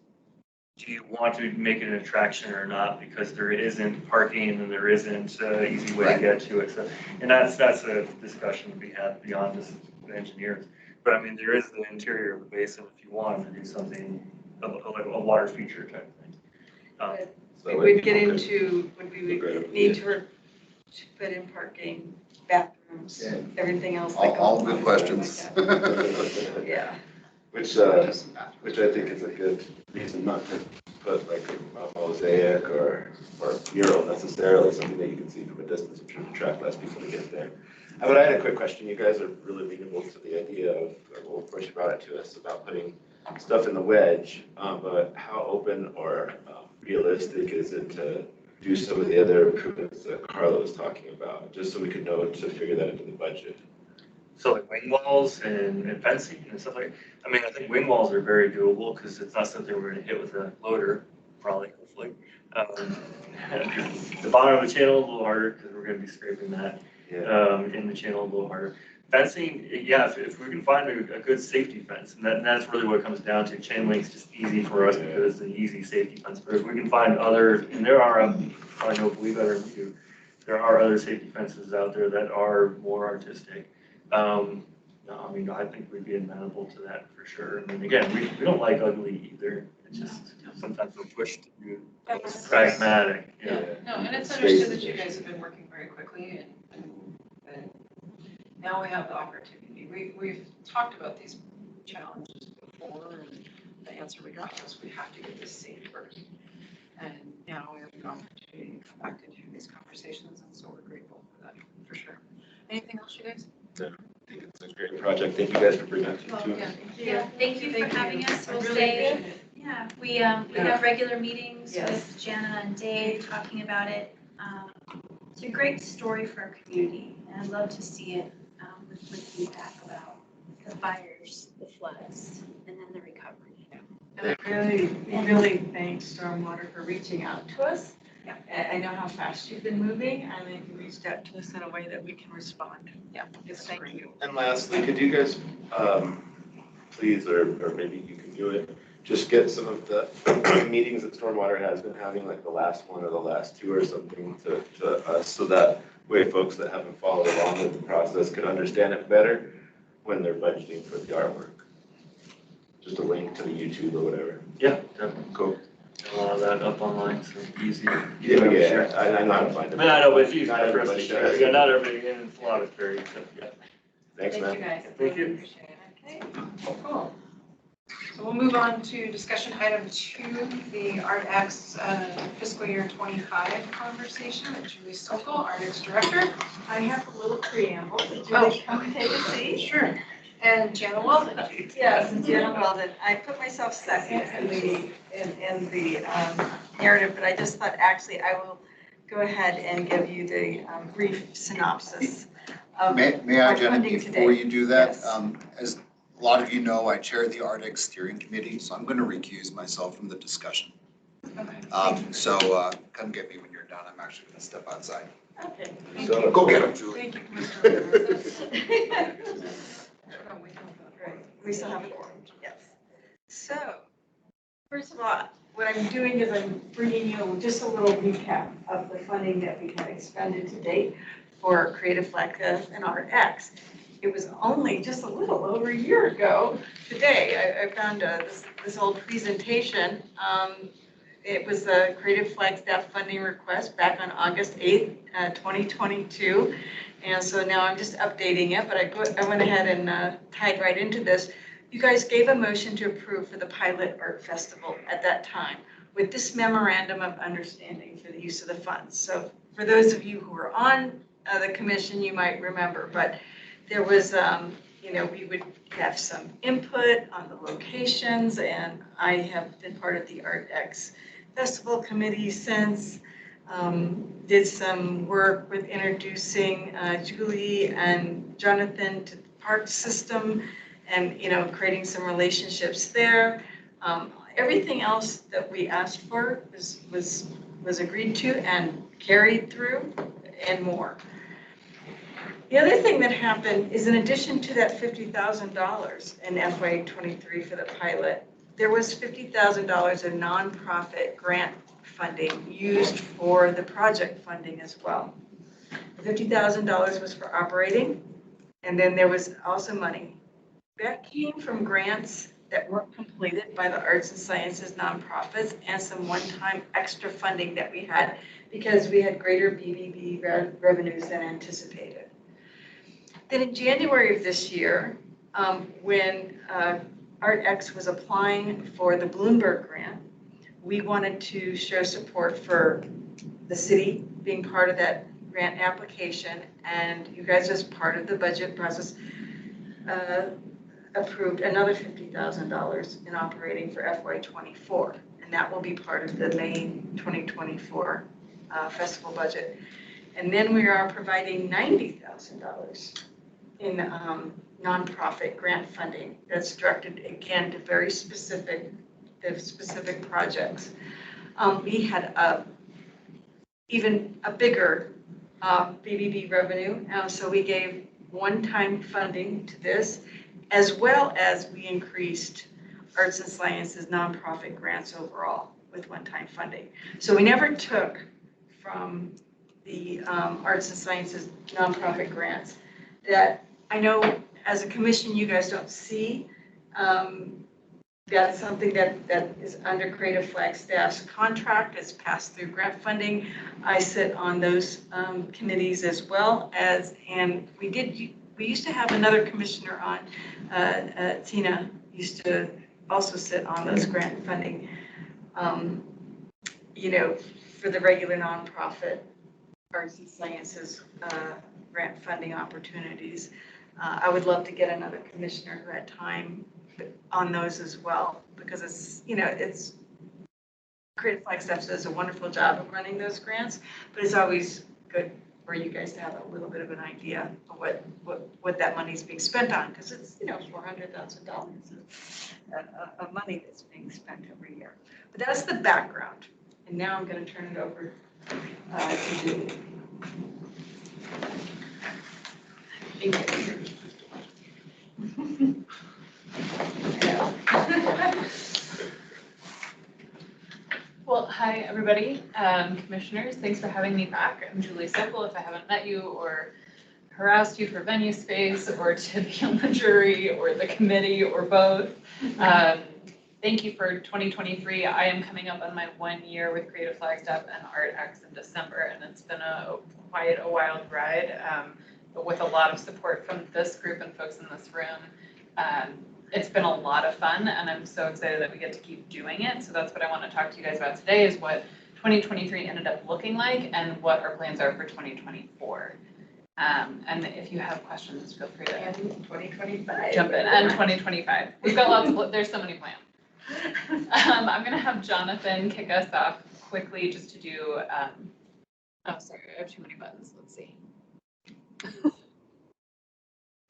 do you want to make it an attraction or not? Because there isn't parking and there isn't an easy way to get to it. So, and that's a discussion to be had beyond just the engineers. But there is the interior of the basin if you want to do something like a water feature type thing. We would get into, would we need to put in parking, bathrooms, everything else that goes All along good with questions. something like that. Yeah. Which I think is a good reason not to put like a mosaic or mural necessarily, something that you can see from a distance, which would attract less people to get there. But I had a quick question. You guys are really amenable to the idea of, well, of course you brought it to us about putting stuff in the wedge, but how open or realistic is it to do some of the other improvements that Carla was talking about, just so we could know to figure that into the budget? So like wing walls and fencing and stuff like, I think wing walls are very doable because it's not something we're gonna hit with a loader, probably, hopefully. The bottom of the channel a little harder because we're gonna be scraping that in the channel a little harder. Fencing, yeah, if we can find a good safety fence, and that's really what it comes down to. Chain link's just easy for us because it's an easy safety fence. But if we can find other, and there are, I know, believe better than you, there are other safety fences out there that are more artistic. I think we'd be amenable to that for sure. Again, we don't like ugly either. It's just sometimes we're pushed to do pragmatic. Yeah. No, and it's understood that you guys have been working very quickly, and now we have the opportunity. We've talked about these challenges before, and the answer we got was we have to get this safe first. And now we have an opportunity to come back and have these conversations, and so we're grateful for that, for sure. Anything else, you guys? No, I think it's a great project. Thank you guys for bringing that to us. Yeah, thank you for having us. We'll Really stay. appreciate it. Yeah, we have regular meetings with Jana and Dave talking about it. It's a great story for our community, and I'd love to see it with feedback about the fires, the floods, and then the recovery. And we really thank Stormwater for reaching out to us And I know how fast you've been moving, and then you reached out to us in a way that we can respond. Yeah, It's thank great. you. And lastly, could you guys, please, or maybe you can do it, just get some of the meetings that Stormwater has been having, like the last one or the last two or something to us, so that way folks that haven't followed along with the process could understand it better when they're budgeting for the artwork. Just a link to the YouTube or whatever. Yeah, definitely. Cool. Got a lot of that up online, so easy. Yeah, I know how to find I it. mean, I know, but it's easy Not for us to everybody share. does. Yeah, not everybody in Flagstaff, very, so, yeah. Thanks, man. you guys. Thank you. Appreciate it. Okay, cool. So we'll move on to discussion item 2, the ArtX fiscal year 25 conversation with Julie Sokol, ArtX Director. I have a little preamble. Would Oh. you come take a seat? Sure. And Jana Walden. Yes, and Jenna Weldon. I put myself second in the narrative, but I just thought actually I will go ahead and give you the brief synopsis of May I, our Jenna, funding before today. you do that? Yes. As a lot of you know, I chair the Arctic Steering Committee, so I'm going to recuse myself from the discussion. Okay. So come get me when you're done. I'm actually going to step outside. Okay. So- Go get him, Julie. Thank you, Commissioner. Right, we still have a quorum, yes. So, first of all, what I'm doing is I'm bringing you just a little recap of the funding that we have expended to date for Creative Flagstaff and ArtX. It was only just a little over a year ago today, I found this old presentation. It was a Creative Flagstaff funding request back on August 8th, 2022. And so now I'm just updating it, but I went ahead and tied right into this. You guys gave a motion to approve for the Pilot Art Festival at that time with this memorandum of understanding for the use of the funds. So for those of you who were on the commission, you might remember, but there was, we would have some input on the locations, and I have been part of the ArtX Festival Committee since. Did some work with introducing Julie and Jonathan to the park system and, creating some relationships there. Everything else that we asked for was agreed to and carried through and more. The other thing that happened is in addition to that $50,000 in FY '23 for the pilot, there was $50,000 in nonprofit grant funding used for the project funding as well. $50,000 was for operating, and then there was also money that came from grants that weren't completed by the arts and sciences nonprofits and some one-time extra funding that we had because we had greater BBB revenues than anticipated. Then in January of this year, when ArtX was applying for the Bloomberg grant, we wanted to show support for the city being part of that grant application, and you guys, as part of the budget process, approved another $50,000 in operating for FY '24, and that will be part of the May 2024 festival budget. And then we are providing $90,000 in nonprofit grant funding that's directed, again, to very specific projects. We had even a bigger BBB revenue, so we gave one-time funding to this, as well as we increased arts and sciences nonprofit grants overall with one-time funding. So we never took from the arts and sciences nonprofit grants that I know as a commission you guys don't see. That's something that is under Creative Flagstaff's contract. It's passed through grant funding. I sit on those committees as well as, and we used to have another commissioner on, Tina used to also sit on those grant funding, for the regular nonprofit arts and sciences grant funding opportunities. I would love to get another commissioner who had time on those as well, because it's Creative Flagstaff does a wonderful job of running those grants, but it's always good for you guys to have a little bit of an idea of what that money is being spent on, because it's $400,000 of money that's being spent every year. But that's the background, and now I'm going to turn it over to do. Thank you. Well, hi, everybody. Commissioners, thanks for having me back. I'm Julie Sokol. If I haven't met you or harassed you for venue space or to be on the jury or the committee or both, thank you for 2023. I am coming up on my 1 year with Creative Flagstaff and ArtX in December, and it's been quite a wild ride, but with a lot of support from this group and folks in this room. It's been a lot of fun, and I'm so excited that we get to keep doing it. So that's what I want to talk to you guys about today, is what 2023 ended up looking like and what our plans are for 2024. And if you have questions, feel free to 2025. jump in. And 2025. We've got lots of, there's so many plans. I'm going to have Jonathan kick us off quickly just to do, oh, sorry, I have too many buttons. Let's see.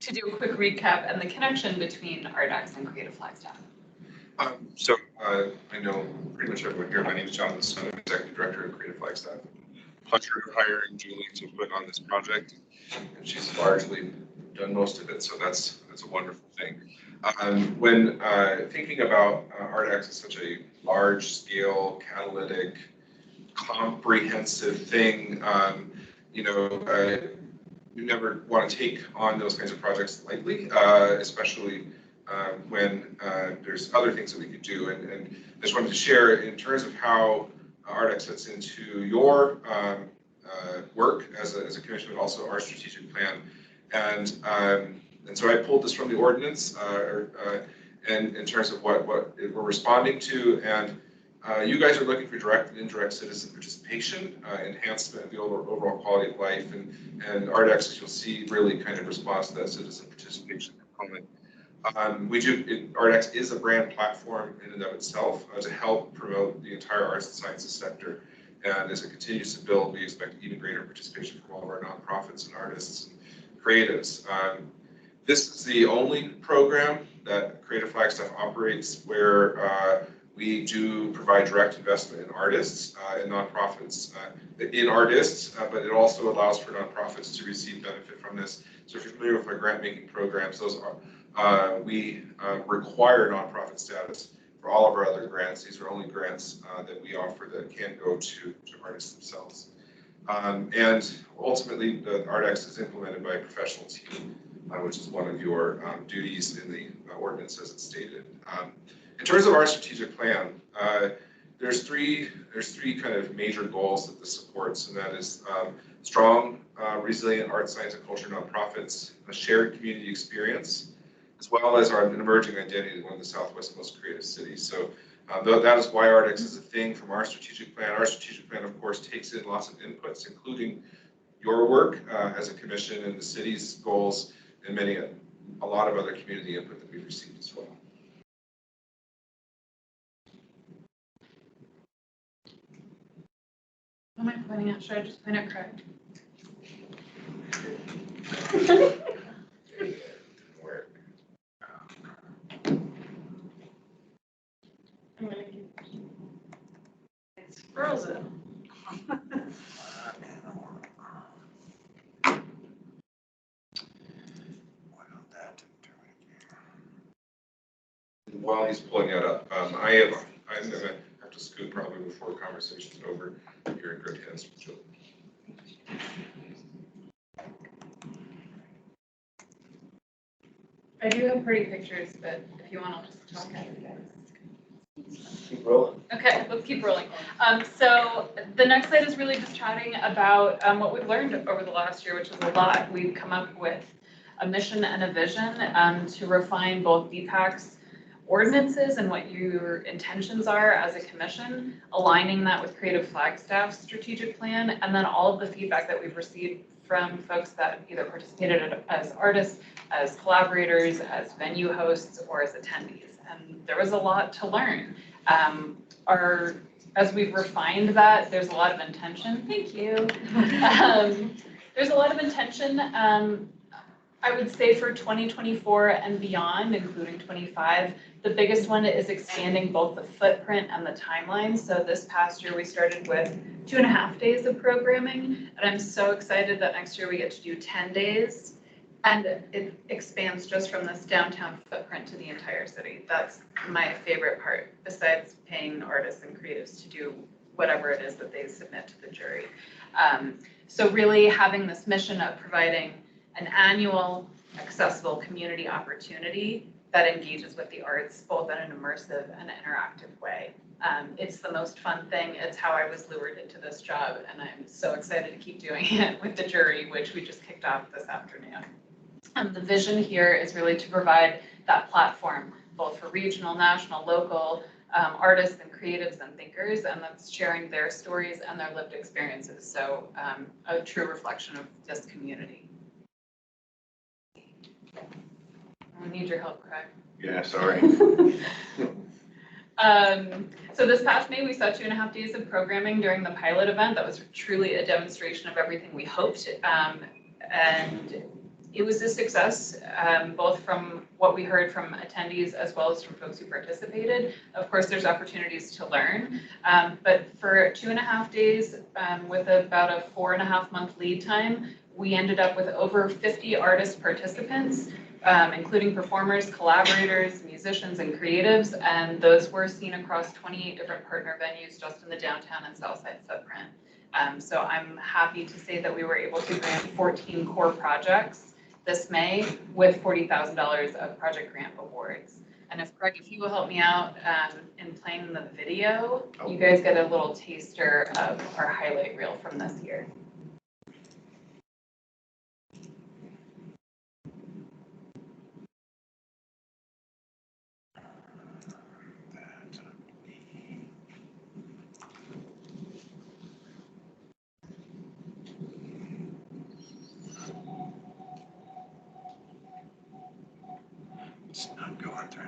To do a quick recap and the connection between ArtX and Creative Flagstaff. I know pretty much everyone here. My name is Jonathan Stone, I'm Executive Director of Creative Flagstaff. Pleasure hiring Julie to put on this project, and she's largely done most of it, so that's a wonderful thing. When thinking about ArtX as such a large-scale, catalytic, comprehensive thing, you never want to take on those kinds of projects lightly, especially when there's other things that we could do. And I just wanted to share in terms of how ArtX fits into your work as a commission, but also our strategic plan. And so I pulled this from the ordinance and in terms of what we're responding to. And you guys are looking for direct and indirect citizen participation, enhancement of the overall quality of life, and ArtX, as you'll see, really kind of responds to that citizen participation component. ArtX is a brand platform in and of itself to help promote the entire arts and sciences sector. And as it continues to build, we expect even greater participation from all of our nonprofits and artists and creatives. This is the only program that Creative Flagstaff operates where we do provide direct investment in artists and nonprofits, in artists, but it also allows for nonprofits to receive benefit from this. So if you're familiar with our grant-making programs, those are, we require nonprofit status for all of our other grants. These are only grants that we offer that can go to artists themselves. And ultimately, the ArtX is implemented by a professional team, which is one of your duties in the ordinance as it's stated. In terms of our strategic plan, there's three kind of major goals that this supports, and that is strong, resilient art, science, and culture nonprofits, a shared community experience, as well as an emerging identity as one of the Southwest's most creative cities. So that is why ArtX is a thing from our strategic plan. Our strategic plan, of course, takes in lots of inputs, including your work as a commission and the city's goals, and a lot of other community input that we've received as well. What am I pointing at? Should I just point at Craig? I'm gonna keep. It's frozen. While he's pulling that up, I'm gonna have to scoot probably before the conversation's over. You're in good hands with Jill. I do have pretty pictures, but if you want, I'll just talk at you guys. Keep rolling. Okay, let's keep rolling. So the next slide is really just chatting about what we've learned over the last year, which is a lot. We've come up with a mission and a vision to refine both DPAC's ordinances and what your intentions are as a commission, aligning that with Creative Flagstaff's strategic plan, and then all of the feedback that we've received from folks that either participated as artists, as collaborators, as venue hosts, or as attendees. And there was a lot to learn. As we've refined that, there's a lot of intention. Thank you. There's a lot of intention. I would say for 2024 and beyond, including 25, the biggest one is expanding both the footprint and the timeline. So this past year, we started with 2.5 days of programming, and I'm so excited that next year we get to do 10 days. And it expands just from this downtown footprint to the entire city. That's my favorite part, besides paying artists and creatives to do whatever it is that they submit to the jury. So really having this mission of providing an annual accessible community opportunity that engages with the arts both in an immersive and interactive way. It's the most fun thing. It's how I was lured into this job, and I'm so excited to keep doing it with the jury, which we just kicked off this afternoon. The vision here is really to provide that platform both for regional, national, local artists and creatives and thinkers, and that's sharing their stories and their lived experiences. So a true reflection of this community. I need your help, Craig. Yeah, sorry. So this past May, we saw 2.5 days of programming during the pilot event. That was truly a demonstration of everything we hoped. And it was a success, both from what we heard from attendees as well as from folks who participated. Of course, there's opportunities to learn, but for 2.5 days, with about a 4.5-month lead time, we ended up with over 50 artist participants, including performers, collaborators, musicians, and creatives, and those were seen across 28 different partner venues just in the downtown and Southside footprint. So I'm happy to say that we were able to grant 14 core projects this May with $40,000 of project grant awards. And if Craig, if you will help me out in playing the video, you guys get a little taster of our highlight reel from this year. It's not going through.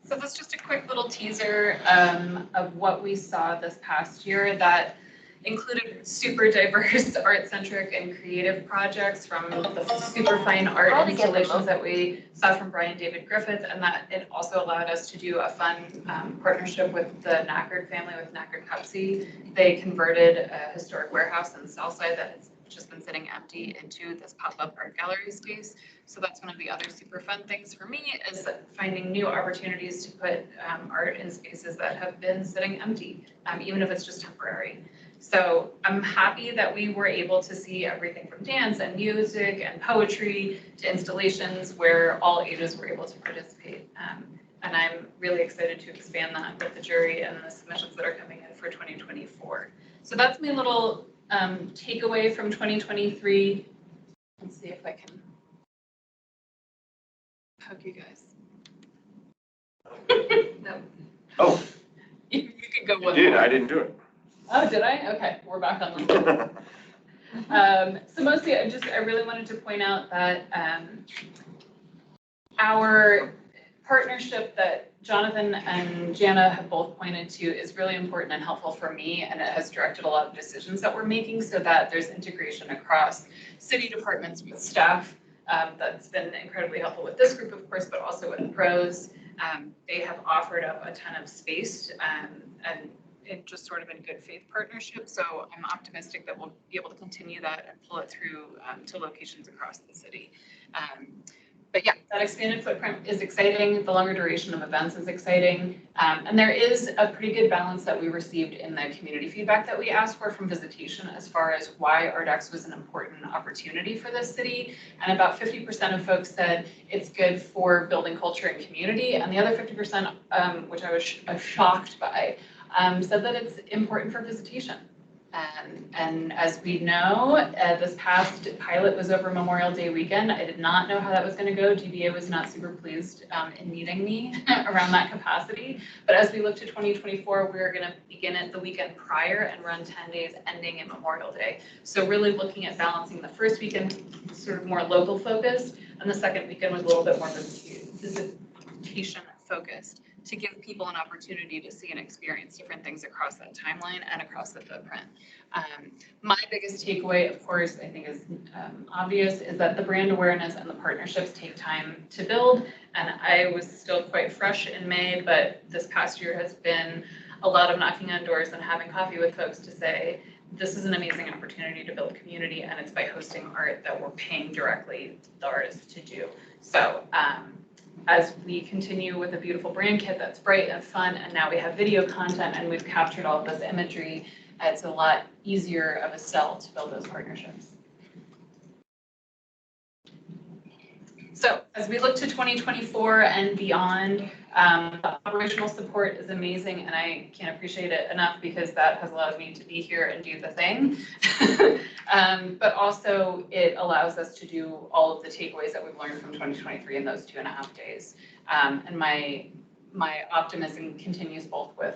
So that's just a quick little teaser of what we saw this past year that included super diverse art-centric and creative projects from the super fine art installations that we saw from Brian David Griffith, and that it also allowed us to do a fun partnership with the Knackard family, with Knackard Cupsey. They converted a historic warehouse in Southside that has just been sitting empty into this pop-up art gallery space. So that's one of the other super fun things for me, is finding new opportunities to put art in spaces that have been sitting empty, even if it's just temporary. So I'm happy that we were able to see everything from dance and music and poetry to installations where all ages were able to participate. And I'm really excited to expand that with the jury and the submissions that are coming in for 2024. So that's my little takeaway from 2023. Let's see if I can hook you guys. No. Oh, You can go you one did, more. I didn't do it. Oh, did I? Okay, we're back on the so mostly I really wanted to point out that our partnership that Jonathan and Jana have both pointed to is really important and helpful for me, and it has directed a lot of decisions that we're making so that there's integration across city departments with staff. That's been incredibly helpful with this group, of course, but also with PROS. They have offered up a ton of space and just sort of in good faith partnership. So I'm optimistic that we'll be able to continue that and pull it through to locations across the city. But yeah, that expanded footprint is exciting. The longer duration of events is exciting. And there is a pretty good balance that we received in the community feedback that we asked for from visitation as far as why ArtX was an important opportunity for this city. And about 50% of folks said it's good for building culture and community. And the other 50%, which I was shocked by, said that it's important for visitation. And as we know, this past pilot was over Memorial Day weekend. I did not know how that was going to go. GBA was not super pleased in meeting me around that capacity. But as we look to 2024, we're going to begin it the weekend prior and run 10 days ending in Memorial Day. So really looking at balancing the first weekend sort of more local focused, and the second weekend was a little bit more visitation focused, to give people an opportunity to see and experience different things across that timeline and across the footprint. My biggest takeaway, of course, I think is obvious, is that the brand awareness and the partnerships take time to build. And I was still quite fresh in May, but this past year has been a lot of knocking on doors and having coffee with folks to say, this is an amazing opportunity to build community, and it's by hosting art that we're paying directly the artists to do. So, as we continue with a beautiful brand kit that's bright and fun, and now we have video content and we've captured all of this imagery, it's a lot easier of a sell to build those partnerships. So as we look to 2024 and beyond, the operational support is amazing, and I can't appreciate it enough because that has allowed me to be here and do the thing. But also it allows us to do all of the takeaways that we've learned from 2023 in those 2.5 days. And my optimism continues both with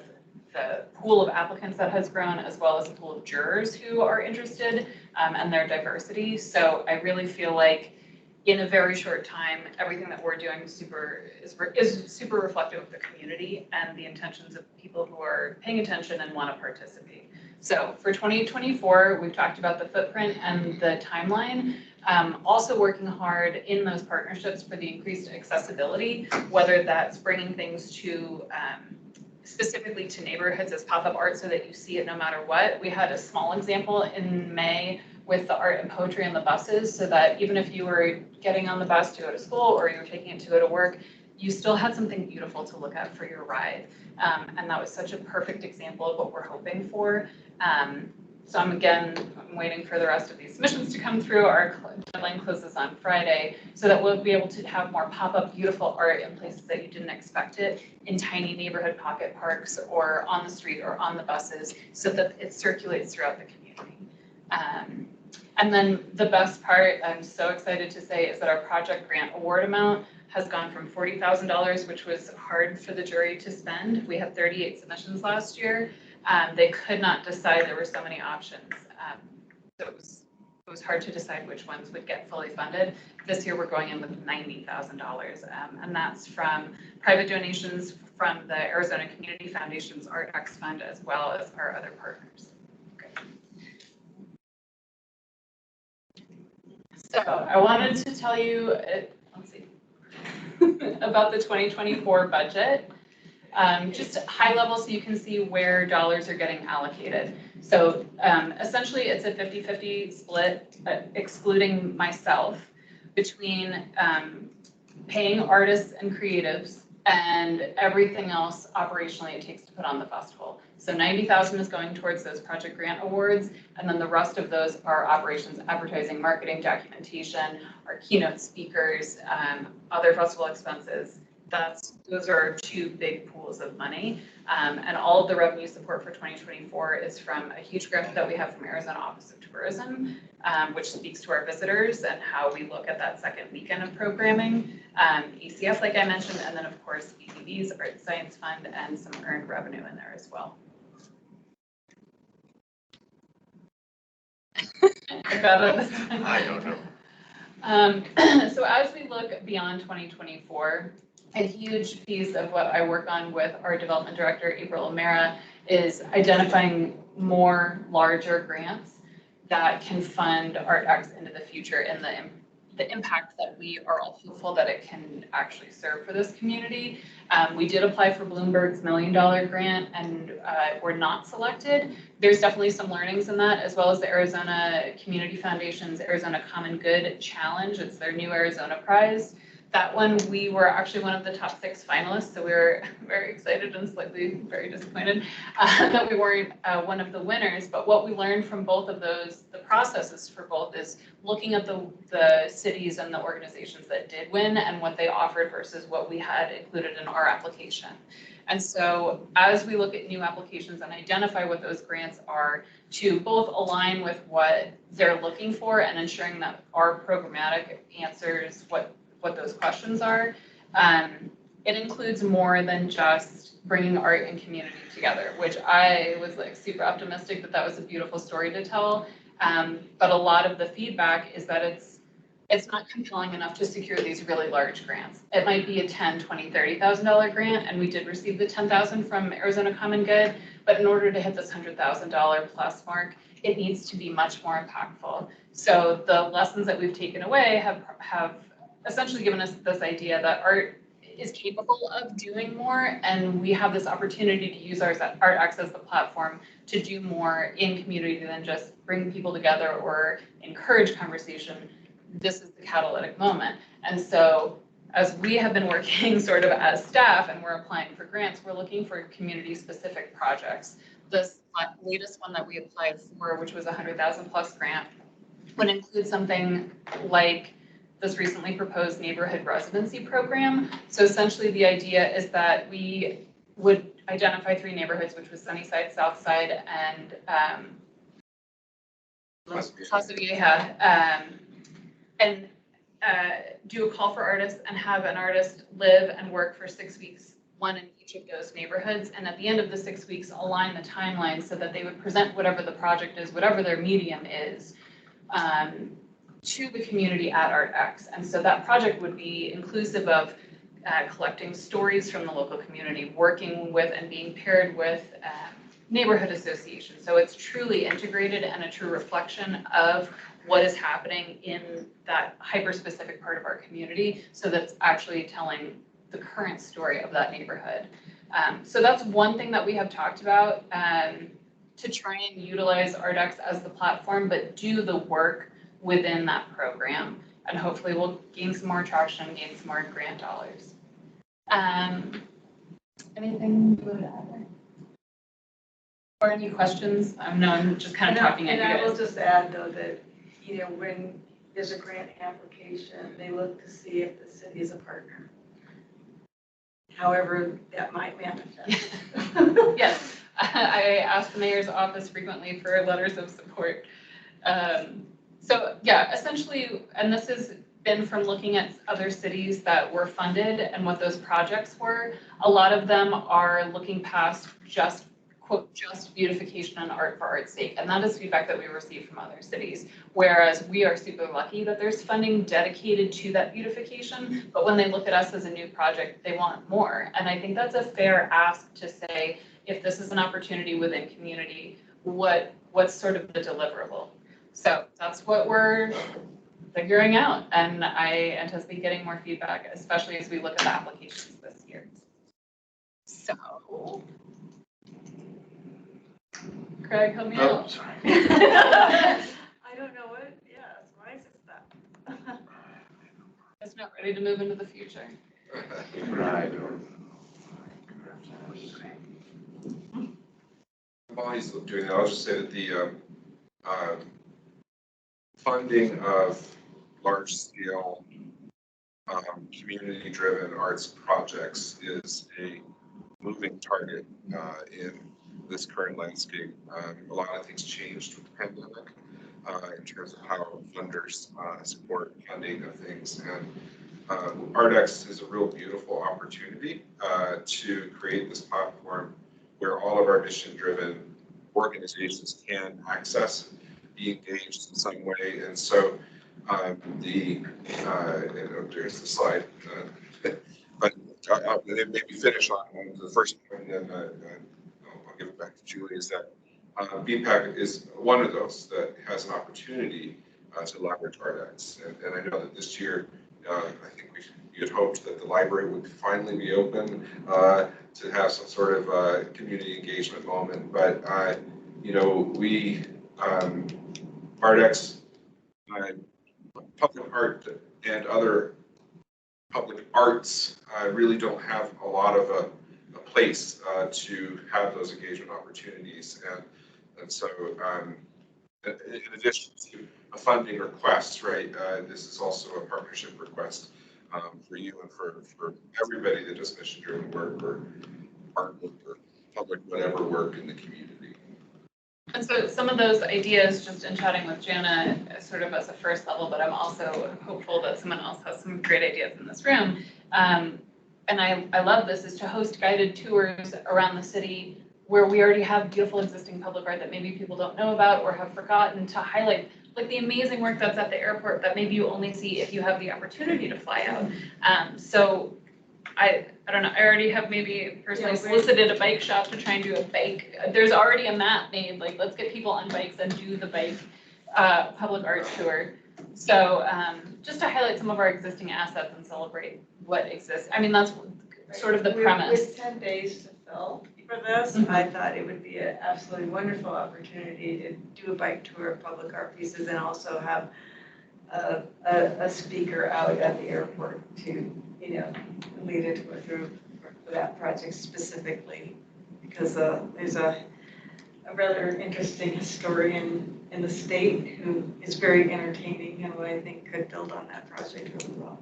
the pool of applicants that has grown, as well as the pool of jurors who are interested, and their diversity. So I really feel like in a very short time, everything that we're doing is super reflective of the community and the intentions of people who are paying attention and want to participate. So for 2024, we've talked about the footprint and the timeline, also working hard in those partnerships for the increased accessibility, whether that's bringing things to specifically to neighborhoods as pop-up art so that you see it no matter what. We had a small example in May with the art and poetry on the buses, so that even if you were getting on the bus to go to school or you were taking it to go to work, you still had something beautiful to look at for your ride. And that was such a perfect example of what we're hoping for. So I'm waiting for the rest of these submissions to come through. Our deadline closes on Friday, so that we'll be able to have more pop-up beautiful art in places that you didn't expect it, in tiny neighborhood pocket parks or on the street or on the buses, so that it circulates throughout the community. And then the best part, I'm so excited to say, is that our project grant award amount has gone from $40,000, which was hard for the jury to spend. We had 38 submissions last year. They could not decide. There were so many options. So it was hard to decide which ones would get fully funded. This year we're going in with $90,000, and that's from private donations from the Arizona Community Foundation's ArtX Fund, as well as our other partners. So I wanted to tell you, about the 2024 budget, just high level so you can see where dollars are getting allocated. So essentially it's a 50-50 split, excluding myself, between paying artists and creatives and everything else operationally it takes to put on the festival. So 90,000 is going towards those project grant awards, and then the rest of those are operations, advertising, marketing, documentation, our keynote speakers, other festival expenses. Those are our two big pools of money. And all of the revenue support for 2024 is from a huge grant that we have from Arizona Office of Tourism, which speaks to our visitors and how we look at that second weekend of programming. ECF, like I mentioned, and then of course ETV's Art Science Fund and some earned revenue in there as well. I don't know. So as we look beyond 2024, a huge piece of what I work on with our development director, April O'Mara, is identifying more larger grants that can fund ArtX into the future in the the impact that we are all hopeful that it can actually serve for this community. We did apply for Bloomberg's $1 million grant and were not selected. There's definitely some learnings in that, as well as the Arizona Community Foundation's Arizona Common Good Challenge. It's their new Arizona Prize. That one, we were actually one of the top 6 finalists, so we were very excited and slightly very disappointed that we weren't one of the winners. But what we learned from both of those, the processes for both, is looking at the cities and the organizations that did win and what they offered versus what we had included in our application. And so as we look at new applications and identify what those grants are, to both align with what they're looking for and ensuring that our programmatic answers what those questions are, it includes more than just bringing art and community together, which I was like super optimistic that that was a beautiful story to tell. But a lot of the feedback is that it's not compelling enough to secure these really large grants. It might be a $10,000, $20,000, $30,000 grant, and we did receive the $10,000 from Arizona Common Good, but in order to hit this $100,000 plus mark, it needs to be much more impactful. So the lessons that we've taken away have essentially given us this idea that art is capable of doing more, and we have this opportunity to use ArtX as the platform to do more in community than just bring people together or encourage conversation. This is the catalytic moment. And so as we have been working sort of as staff and we're applying for grants, we're looking for community-specific projects. This latest one that we applied for, which was a $100,000+ grant, would include something like this recently proposed neighborhood residency program. So essentially the idea is that we would identify 3 neighborhoods, which was Sunnyside, Southside, and Plaza Vieja, and do a call for artists and have an artist live and work for 6 weeks, one in each of those neighborhoods. And at the end of the 6 weeks, align the timeline so that they would present whatever the project is, whatever their medium is, to the community at ArtX. And so that project would be inclusive of collecting stories from the local community, working with and being paired with neighborhood associations. So it's truly integrated and a true reflection of what is happening in that hyper-specific part of our community. So that's actually telling the current story of that neighborhood. So that's one thing that we have talked about, to try and utilize ArtX as the platform, but do the work within that program, and hopefully we'll gain some more traction, gain some more grant dollars. Anything you would add there? Or any questions? No, I'm just kind of talking at you And I will guys. just add though that, when there's a grant application, they look to see if the city is a partner. However, that might manifest. Yes, I ask the mayor's office frequently for letters of support. So yeah, essentially, and this has been from looking at other cities that were funded and what those projects were. A lot of them are looking past just, quote, just beautification and art for art's sake. And that is feedback that we receive from other cities. Whereas we are super lucky that there's funding dedicated to that beautification. But when they look at us as a new project, they want more. And I think that's a fair ask to say, if this is an opportunity within community, what's sort of the deliverable? So that's what we're figuring out, and I anticipate getting more feedback, especially as we look at the applications this year. So, Craig, help me out. Sorry. I don't know what, yes, why is it that? It's not ready to move into the future. Right. While he's doing that, I'll just say that the funding of large-scale community-driven arts projects is a moving target in this current landscape. A lot of things changed with the pandemic in terms of how funders support funding of things. And ArtX is a real beautiful opportunity to create this platform where all of our mission-driven organizations can access, be engaged in some way. And so there's the slide, but I'll maybe finish on the first point, and then I'll give it back to Julie, is that BPAC is one of those that has an opportunity to leverage Ardex. And I know that this year, I think you had hoped that the library would finally be open to have some sort of community engagement moment. But, we, Ardex, public art and other public arts really don't have a lot of a place to have those engagement opportunities. And so in addition to a funding request, right, this is also a partnership request for you and for everybody that does mission-driven work or art work or public whatever work in the community. And so some of those ideas, just in chatting with Jana, sort of as a first level, but I'm also hopeful that someone else has some great ideas in this room. And I love this, is to host guided tours around the city where we already have beautiful existing public art that maybe people don't know about or have forgotten, to highlight like the amazing work that's at the airport that maybe you only see if you have the opportunity to fly out. So I don't know, I already have maybe personally solicited a bike shop to try and do a bike. There's already a map made, like let's get people on bikes and do the bike public art tour. So just to highlight some of our existing assets and celebrate what exists. I mean, that's sort of the premise. With 10 days to fill for this, I thought it would be an absolutely wonderful opportunity to do a bike tour of public art pieces and also have a speaker out at the airport to, lead it through for that project specifically, because there's a rather interesting historian in the state who is very entertaining and who I think could build on that project really well.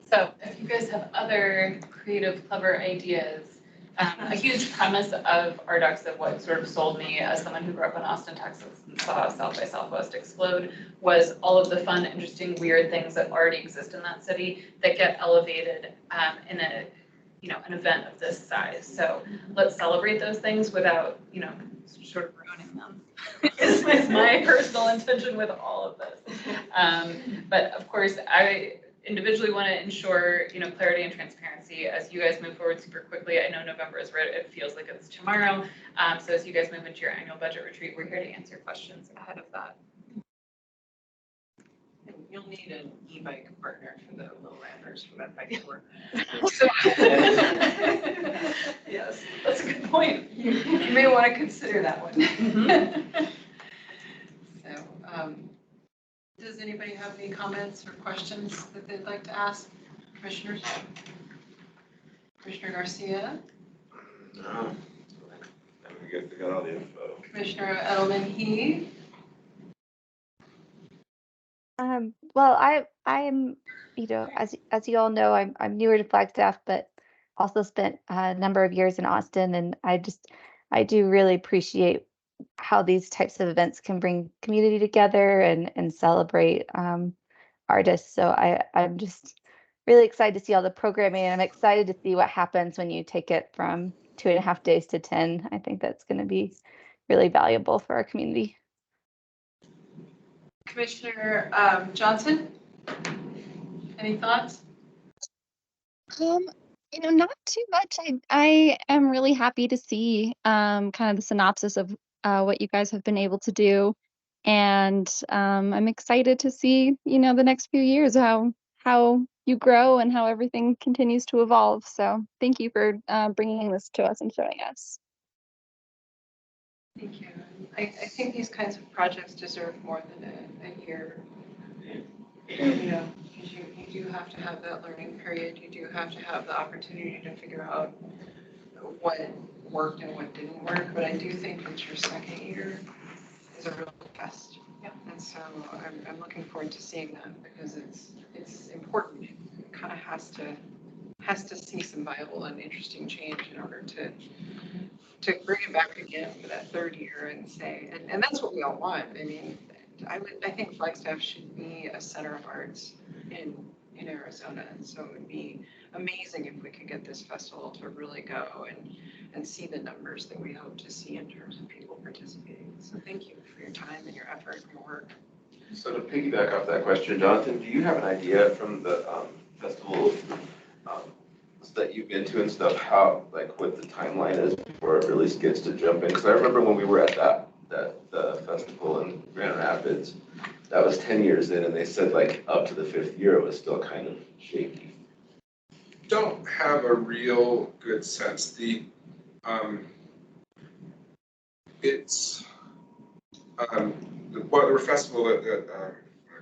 So if you guys have other creative, clever ideas, a huge premise of Ardex, of what sort of sold me as someone who grew up in Austin, Texas, and saw South by Southwest explode, was all of the fun, interesting, weird things that already exist in that city that get elevated in an event of this size. So let's celebrate those things without, sort of ruining them. is my personal intention with all of this. But of course, I individually want to ensure, clarity and transparency as you guys move forward super quickly. I know November is right, it feels like it's tomorrow. So as you guys move into your annual budget retreat, we're here to answer questions ahead of that. You'll need an e-bike partner for the lowlanders for that bike tour. Yes, That's a good point. you may want to consider that one. So, does anybody have any comments or questions that they'd like to ask commissioners? Commissioner Garcia, No, we got all the info. Commissioner Edelman-He, Well, I'm, as you all know, I'm newer to Flagstaff, but also spent a number of years in Austin, and I do really appreciate how these types of events can bring community together and celebrate artists. So I'm just really excited to see all the programming, and I'm excited to see what happens when you take it from 2.5 days to 10. I think that's going to be really valuable for our community. Commissioner Johnson, any thoughts? Not too much. I am really happy to see kind of the synopsis of what you guys have been able to do, and I'm excited to see the next few years how you grow and how everything continues to evolve. So thank you for bringing this to us and showing us. Thank you. I think these kinds of projects deserve more than a year. Because you do have to have that learning period. You do have to have the opportunity to figure out what worked and what didn't work. But I do think that your second year is a real test. Yeah. And so I'm looking forward to seeing that, because it's important. It kind of has to see some viable and interesting change in order to bring it back again for that third year and say, and that's what we all want. I mean, I think Flagstaff should be a center of arts in Arizona, and so it would be amazing if we could get this festival to really go and see the numbers that we hope to see in terms of people participating. So thank you for your time and your effort and your work. So to piggyback off that question, Jonathan, do you have an idea from the festival that you've been to and stuff, how, like, what the timeline is before it really gets to jump in? Because I remember when we were at that the festival in Grand Rapids, that was 10 years in, and they said like up to the 5th year, it was still kind of shaky. Don't have a real good sense. It's the festival that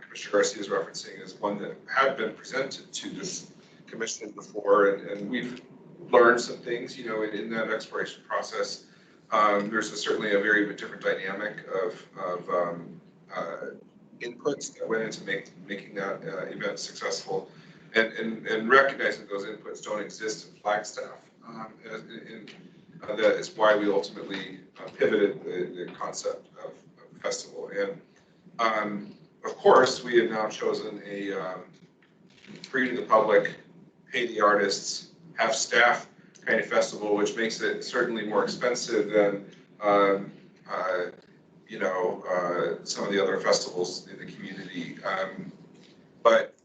Commissioner Garcia is referencing is one that had been presented to this commission before, and we've learned some things, you know, in that exploration process. There's certainly a very different dynamic of inputs that went into making that event successful, and recognizing those inputs don't exist in Flagstaff. That is why we ultimately pivoted the concept of festival. And of course, we have now chosen a free to the public, pay the artists, have staff kind of festival, which makes it certainly more expensive than you know, some of the other festivals in the community. But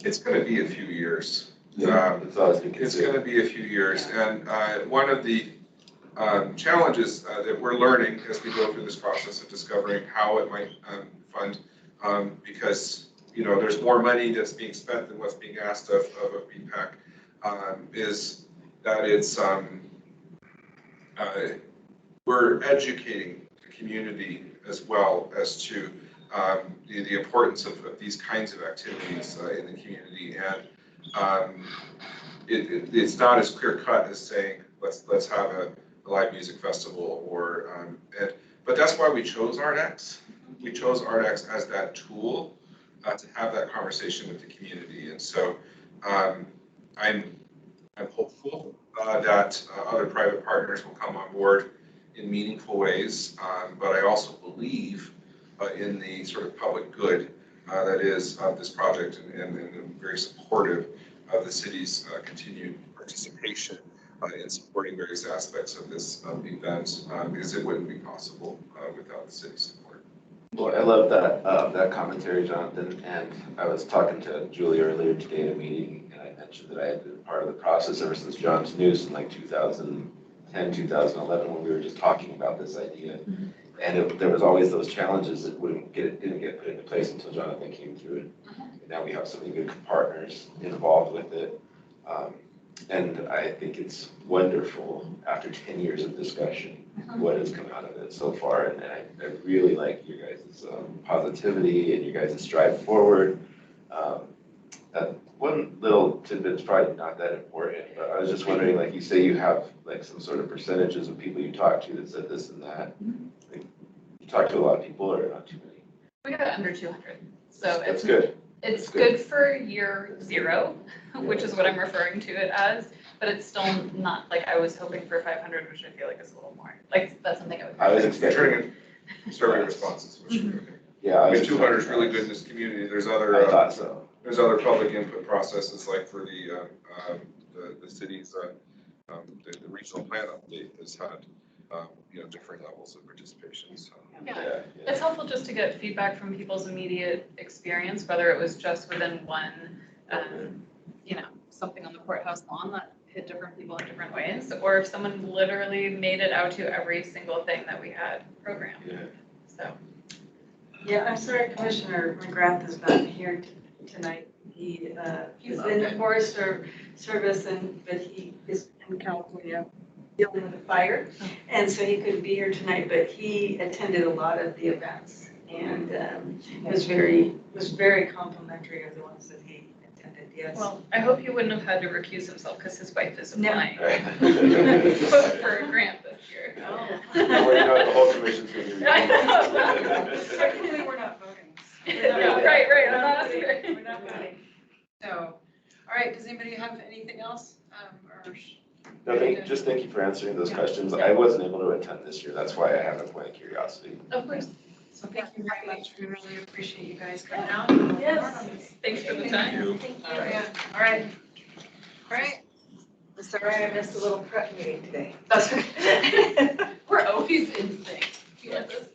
it's going to be a few years. It's always been It's going to be a few years, and one of the challenges that we're learning as we go through this process of discovering how it might fund, because you know there's more money that's being spent than what's being asked of a BPAC, is that it's we're educating the community as well as to the importance of these kinds of activities in the community, and it's not as clear cut as saying let's have a live music festival or but that's why we chose ArtX. We chose ArtX as that tool to have that conversation with the community, and so I'm hopeful that other private partners will come on board in meaningful ways, but I also believe in the sort of public good that is of this project, and I'm very supportive of the city's continued participation in supporting various aspects of this event, because it wouldn't be possible without the city's support. Well, I love that commentary, Jonathan, and I was talking to Julie earlier today in a meeting, and I mentioned that I had been part of the process ever since John's News in like 2010, 2011, when we were just talking about this idea. Mm-hmm. And there was always those challenges that didn't get put into place until Jonathan came through it. Mm-hmm. And now we have so many good partners involved with it. And I think it's wonderful after 10 years of discussion, what has come out of it so far. And I really like your guys' positivity and your guys' strive forward. One little tidbit's probably not that important, but I was just wondering, like you say you have like some sort of percentages of people you talk to that said this and that. Mm-hmm. Like, you talk to a lot of people or not too many? We got under 200. So that's good. It's good for year 0, which is what I'm referring to it as, but it's still not, like, I was hoping for 500, which I feel like is a little more. Like, that's something I was expecting. Survey responses, which mm-hmm. are okay. Yeah, I mean, 200 is really good in this community. There's other. I thought so. There's other public input processes, like for the city's the regional plan update has had you know, different levels of participation. So. Yeah. It's helpful just to get feedback from people's immediate experience, whether it was just within one, you know, something on the courthouse lawn that hit different people in different ways, or if someone literally made it out to every single thing that we had programmed. Yeah. So. Yeah, I'm sorry, Commissioner McGrath is not here tonight. He's in the Forest Service, but he is in California dealing with a fire, and so he couldn't be here tonight. But he attended a lot of the events, and was very complimentary of the ones that he attended. Yes. Well, I hope he wouldn't have had to recuse himself because his wife is applying for a grant this year. Oh. Well, you know, the whole commission's going to be. Technically, we're not voting. Yeah, right. I'm not voting. We're not voting. So, all right, does anybody have anything else? No, thank you for answering those questions. I wasn't able to attend this year. That's why I have a point of curiosity. Of course. So thank you very much. We really appreciate you guys coming out. Yes. Thanks for the time. Thank you. All right. I'm sorry I missed a little prep meeting today. That's right. We're always in sync. You like this?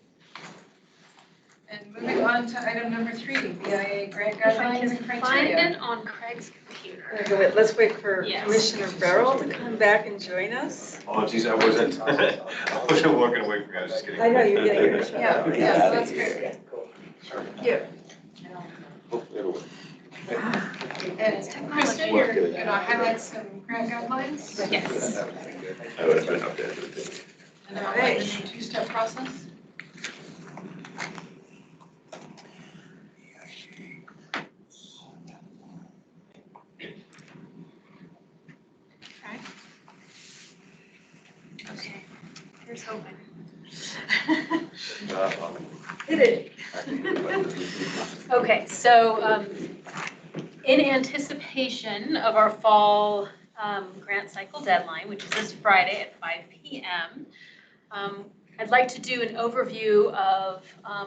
And Moving on to item number 3, BIA grant If I guidelines can and find criteria. it on Craig's computer. Let's wait for Yes. Commissioner Farrell to come back and join us. Oh, geez, I wasn't walking away from you, I was just kidding. I know, you're getting your show. Yeah, yeah, so that's great. Yeah. Hopefully it'll work. And Kristen, you're gonna highlight some grant guidelines? Yes. I would have been up there. And then outline the new 2-step process? Okay, here's hoping. Hit it. Okay, so in anticipation of our fall grant cycle deadline, which is this Friday at 5 p.m., I'd like to do an overview of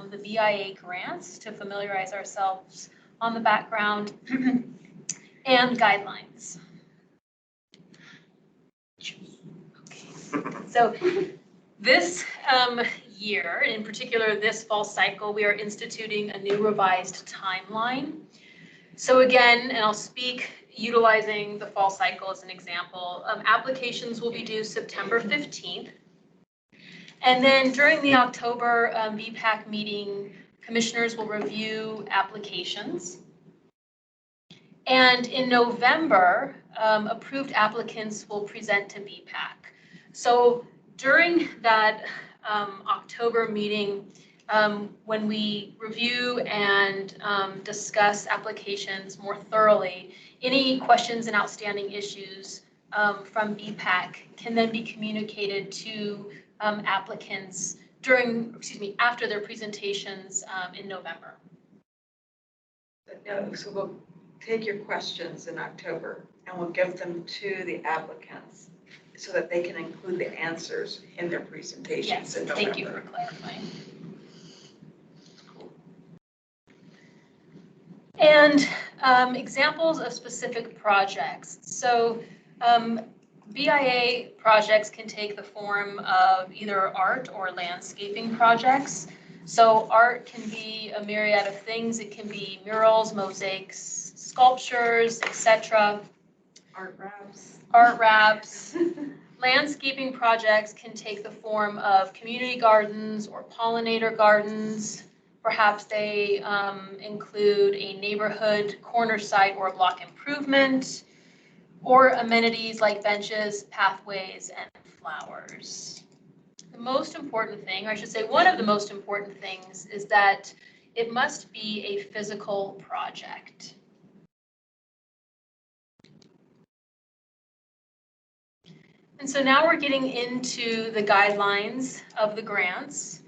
the BIA grants to familiarize ourselves on the background and guidelines. So this year, in particular this fall cycle, we are instituting a new revised timeline. So again, and I'll speak utilizing the fall cycle as an example, applications will be due September 15th. And then during the October BPAC meeting, commissioners will review applications. And in November, approved applicants will present to BPAC. So during that October meeting, when we review and discuss applications more thoroughly, any questions and outstanding issues from BPAC can then be communicated to applicants after their presentations in November. So we'll take your questions in October and we'll give them to the applicants so that they can include the answers in their presentations in November. Thank you for clarifying. And examples of specific projects. So BIA projects can take the form of either art or landscaping projects. So art can be a myriad of things. It can be murals, mosaics, sculptures, etc. Art wraps. Art wraps. Landscaping projects can take the form of community gardens or pollinator gardens. Perhaps they include a neighborhood corner site or a block improvement, or amenities like benches, pathways, and flowers. The most important thing, or I should say one of the most important things, is that it must be a physical project. And so now we're getting into the guidelines of the grants.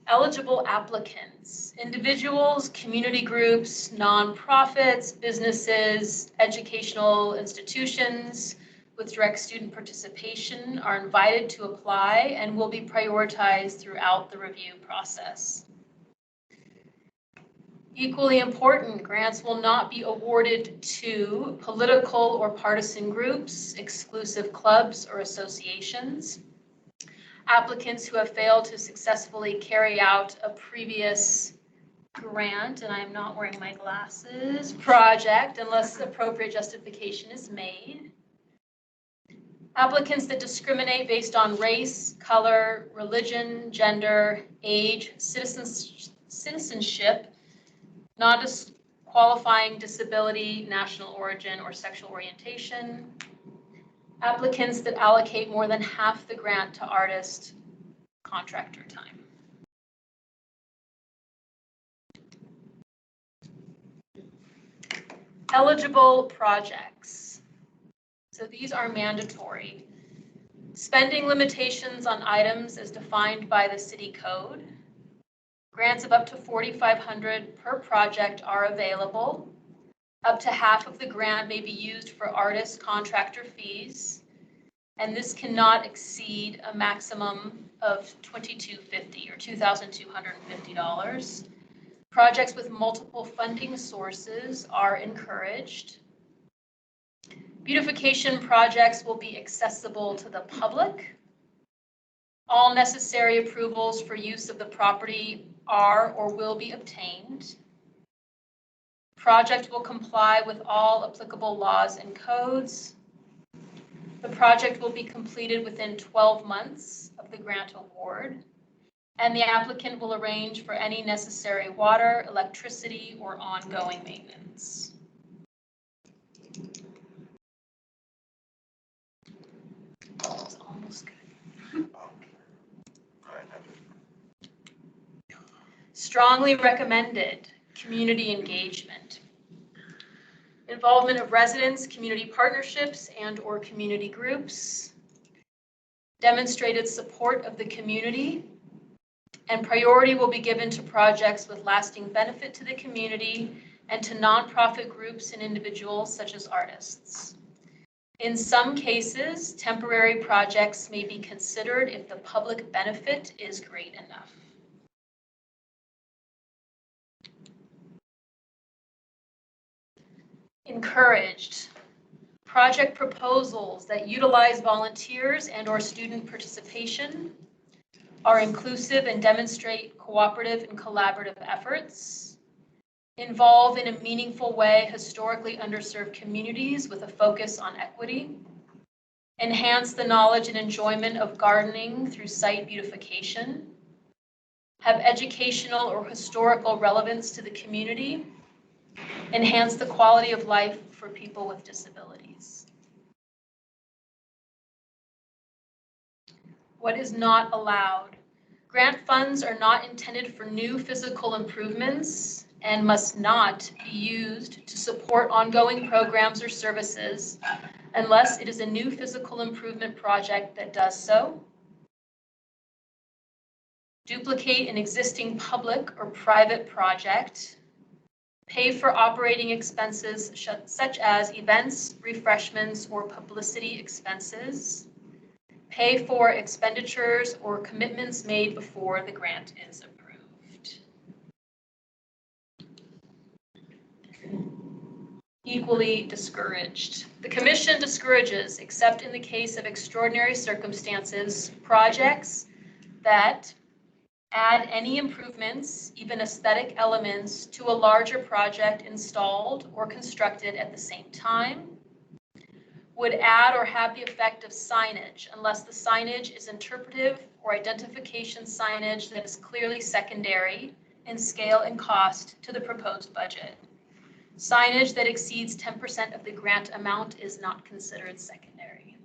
Eligible applicants, individuals, community groups, nonprofits, businesses, educational institutions with direct student participation are invited to apply and will be prioritized throughout the review process. Equally important, grants will not be awarded to political or partisan groups, exclusive clubs or associations. Applicants who have failed to successfully carry out a previous grant, and I'm not wearing my glasses, project unless appropriate justification is made. Applicants that discriminate based on race, color, religion, gender, age, citizenship, non-disqualifying disability, national origin, or sexual orientation. Applicants that allocate more than half the grant to artist contractor time. Eligible projects. So these are mandatory. Spending limitations on items as defined by the city code. Grants of up to $4,500 per project are available. Up to half of the grant may be used for artist contractor fees, and this cannot exceed a maximum of $2,250 or $2,250. Projects with multiple funding sources are encouraged. Beautification projects will be accessible to the public. All necessary approvals for use of the property are or will be obtained. Project will comply with all applicable laws and codes. The project will be completed within 12 months of the grant award, and the applicant will arrange for any necessary water, electricity, or ongoing maintenance. It's almost good. Strongly recommended community engagement. Involvement of residents, community partnerships, and/or community groups. Demonstrated support of the community, and priority will be given to projects with lasting benefit to the community and to nonprofit groups and individuals such as artists. In some cases, temporary projects may be considered if the public benefit is great enough. Encouraged. Project proposals that utilize volunteers and/or student participation, are inclusive and demonstrate cooperative and collaborative efforts, involve in a meaningful way historically underserved communities with a focus on equity, enhance the knowledge and enjoyment of gardening through site beautification, have educational or historical relevance to the community, enhance the quality of life for people with disabilities. What is not allowed? Grant funds are not intended for new physical improvements and must not be used to support ongoing programs or services unless it is a new physical improvement project that does so. Duplicate an existing public or private project. Pay for operating expenses such as events, refreshments, or publicity expenses. Pay for expenditures or commitments made before the grant is approved. Equally discouraged. The Commission discourages, except in the case of extraordinary circumstances, projects that add any improvements, even aesthetic elements, to a larger project installed or constructed at the same time, would add or have the effect of signage unless the signage is interpretive or identification signage that is clearly secondary in scale and cost to the proposed budget. Signage that exceeds 10% of the grant amount is not considered secondary.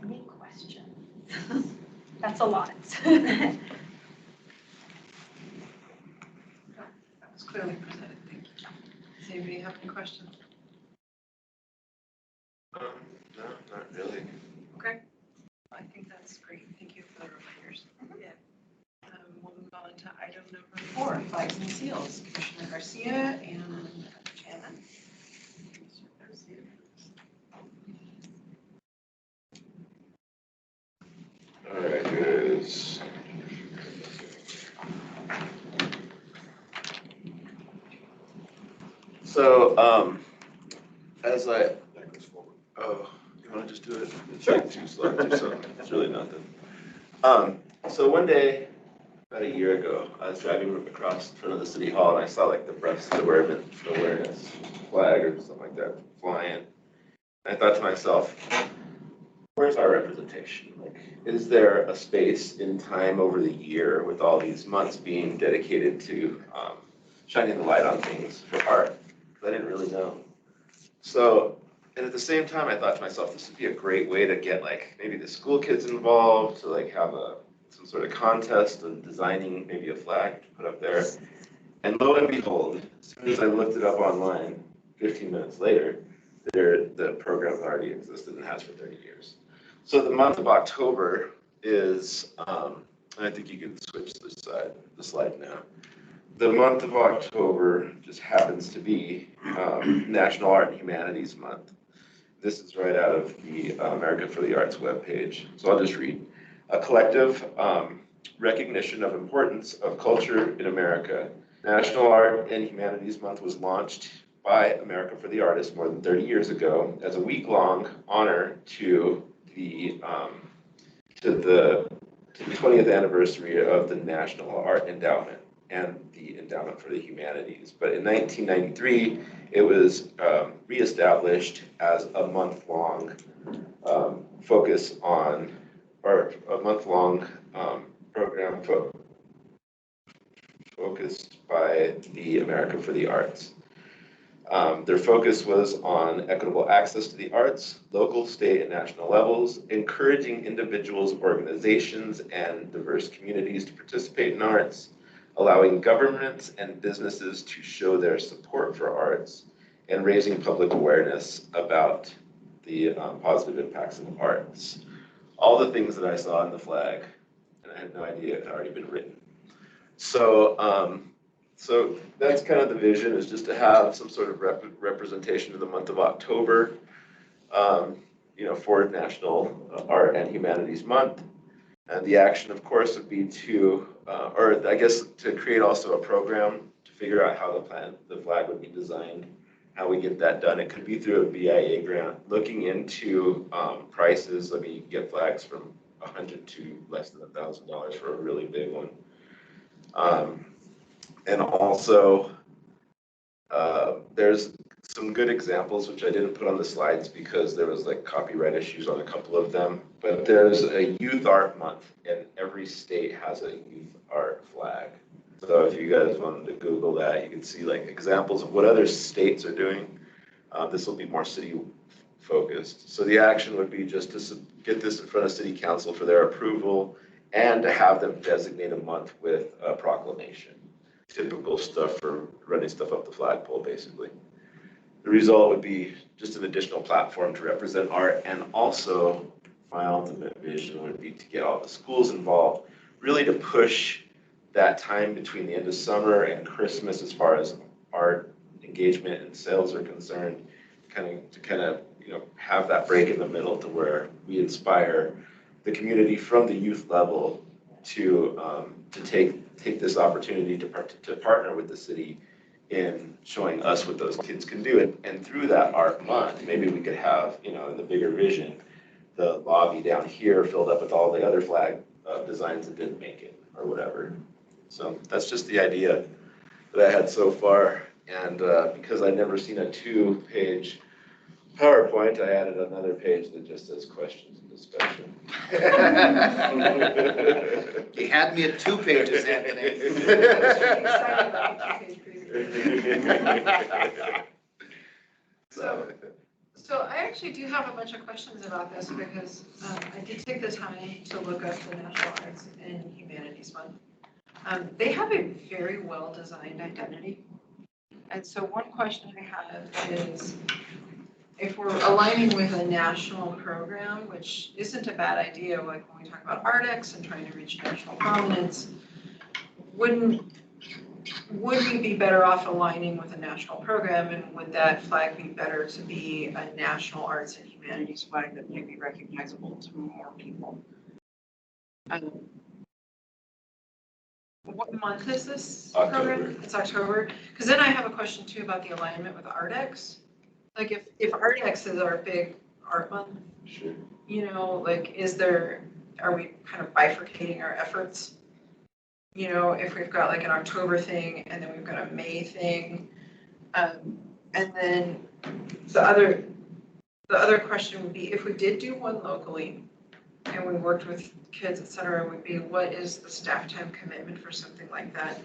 Any questions? That's a lot. That was clearly presented, thank you. Does anybody have any questions? No, not really. Okay, I think that's great, thank you for the reminders. Yeah. We'll move on to item number 4, flags and seals. Commissioner Garcia and Anna. All right, here it is. So, as I, oh, you want to just do it? It's like 2 slides or something. It's really nothing. So one day, about a year ago, I was driving across in front of the city hall and I saw like the breast awareness flag or something like that flying. And I thought to myself, where's our representation? Like, is there a space in time over the year with all these months being dedicated to shining the light on things for art? Because I didn't really know. So, and at the same time, I thought to myself, this would be a great way to get like maybe the school kids involved, to like have some sort of contest of designing maybe a flag to put up there. And lo and behold, as soon as I looked it up online, 15 minutes later, the program already existed and has for 30 years. So the month of October is, and I think you can switch the slide now. The month of October just happens to be National Art and Humanities Month. This is right out of the America for the Arts webpage. So I'll just read. A collective recognition of importance of culture in America. National Art and Humanities Month was launched by America for the Artists more than 30 years ago as a week-long honor to the to the 20th anniversary of the National Art Endowment and the Endowment for the Humanities. But in 1993, it was reestablished as a month-long focus on, or a month-long program focused by the America for the Arts. Their focus was on equitable access to the arts, local, state, and national levels, encouraging individuals, organizations, and diverse communities to participate in arts, allowing governments and businesses to show their support for arts, and raising public awareness about the positive impacts of arts. All the things that I saw in the flag, and I had no idea it had already been written. So, so that's kind of the vision, is just to have some sort of representation of the month of October, for National Art and Humanities Month. And the action, of course, would be to, or I guess to create also a program to figure out how the flag would be designed, how we get that done. It could be through a BIA grant, looking into prices. I mean, you can get flags from $100 to less than $1,000 for a really big one. And also, there's some good examples, which I didn't put on the slides because there was like copyright issues on a couple of them. But there's a youth art month, and every state has a youth art flag. So if you guys wanted to Google that, you can see like examples of what other states are doing. This will be more city focused. So the action would be just to get this in front of City Council for their approval, and to have them designate a month with a proclamation. Typical stuff for running stuff up the flagpole, basically. The result would be just an additional platform to represent art, and also my ultimate vision would be to get all the schools involved, really to push that time between the end of summer and Christmas as far as art engagement and sales are concerned, to kind of have that break in the middle to where we inspire the community from the youth level to take this opportunity to partner with the city in showing us what those kids can do. And through that art month, maybe we could have, in the bigger vision, the lobby down here filled up with all the other flag designs that didn't make it or whatever. So that's just the idea that I had so far. And because I'd never seen a 2-page PowerPoint, I added another page that just says questions and discussion. You had me at 2 pages, Anthony. So I actually do have a bunch of questions about this, because I did take the time to look up the National Arts and Humanities Month. They have a very well-designed identity. And so one question I have is, if we're aligning with a national program, which isn't a bad idea, like when we talk about ArtX and trying to reach national prominence, would we be better off aligning with a national program, and would that flag be better to be a national arts and humanities flag that might be recognizable to more people? What month is this program? October. It's October. Because then I have a question too about the alignment with ArtX. Like if ArtX is our big art month, Sure. Are we kind of bifurcating our efforts? If we've got like an October thing and then we've got a May thing. And then the other question would be, if we did do one locally and we worked with kids, et cetera, would be, what is the staff time commitment for something like that?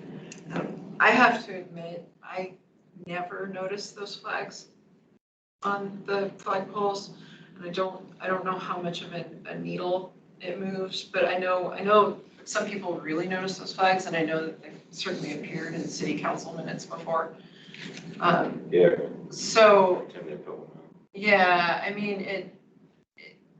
I have to admit, I never noticed those flags on the flagpoles, and I don't know how much of a needle it moves, but I know some people really notice those flags, and I know that they've certainly appeared in city council minutes before. Yeah. So yeah, I mean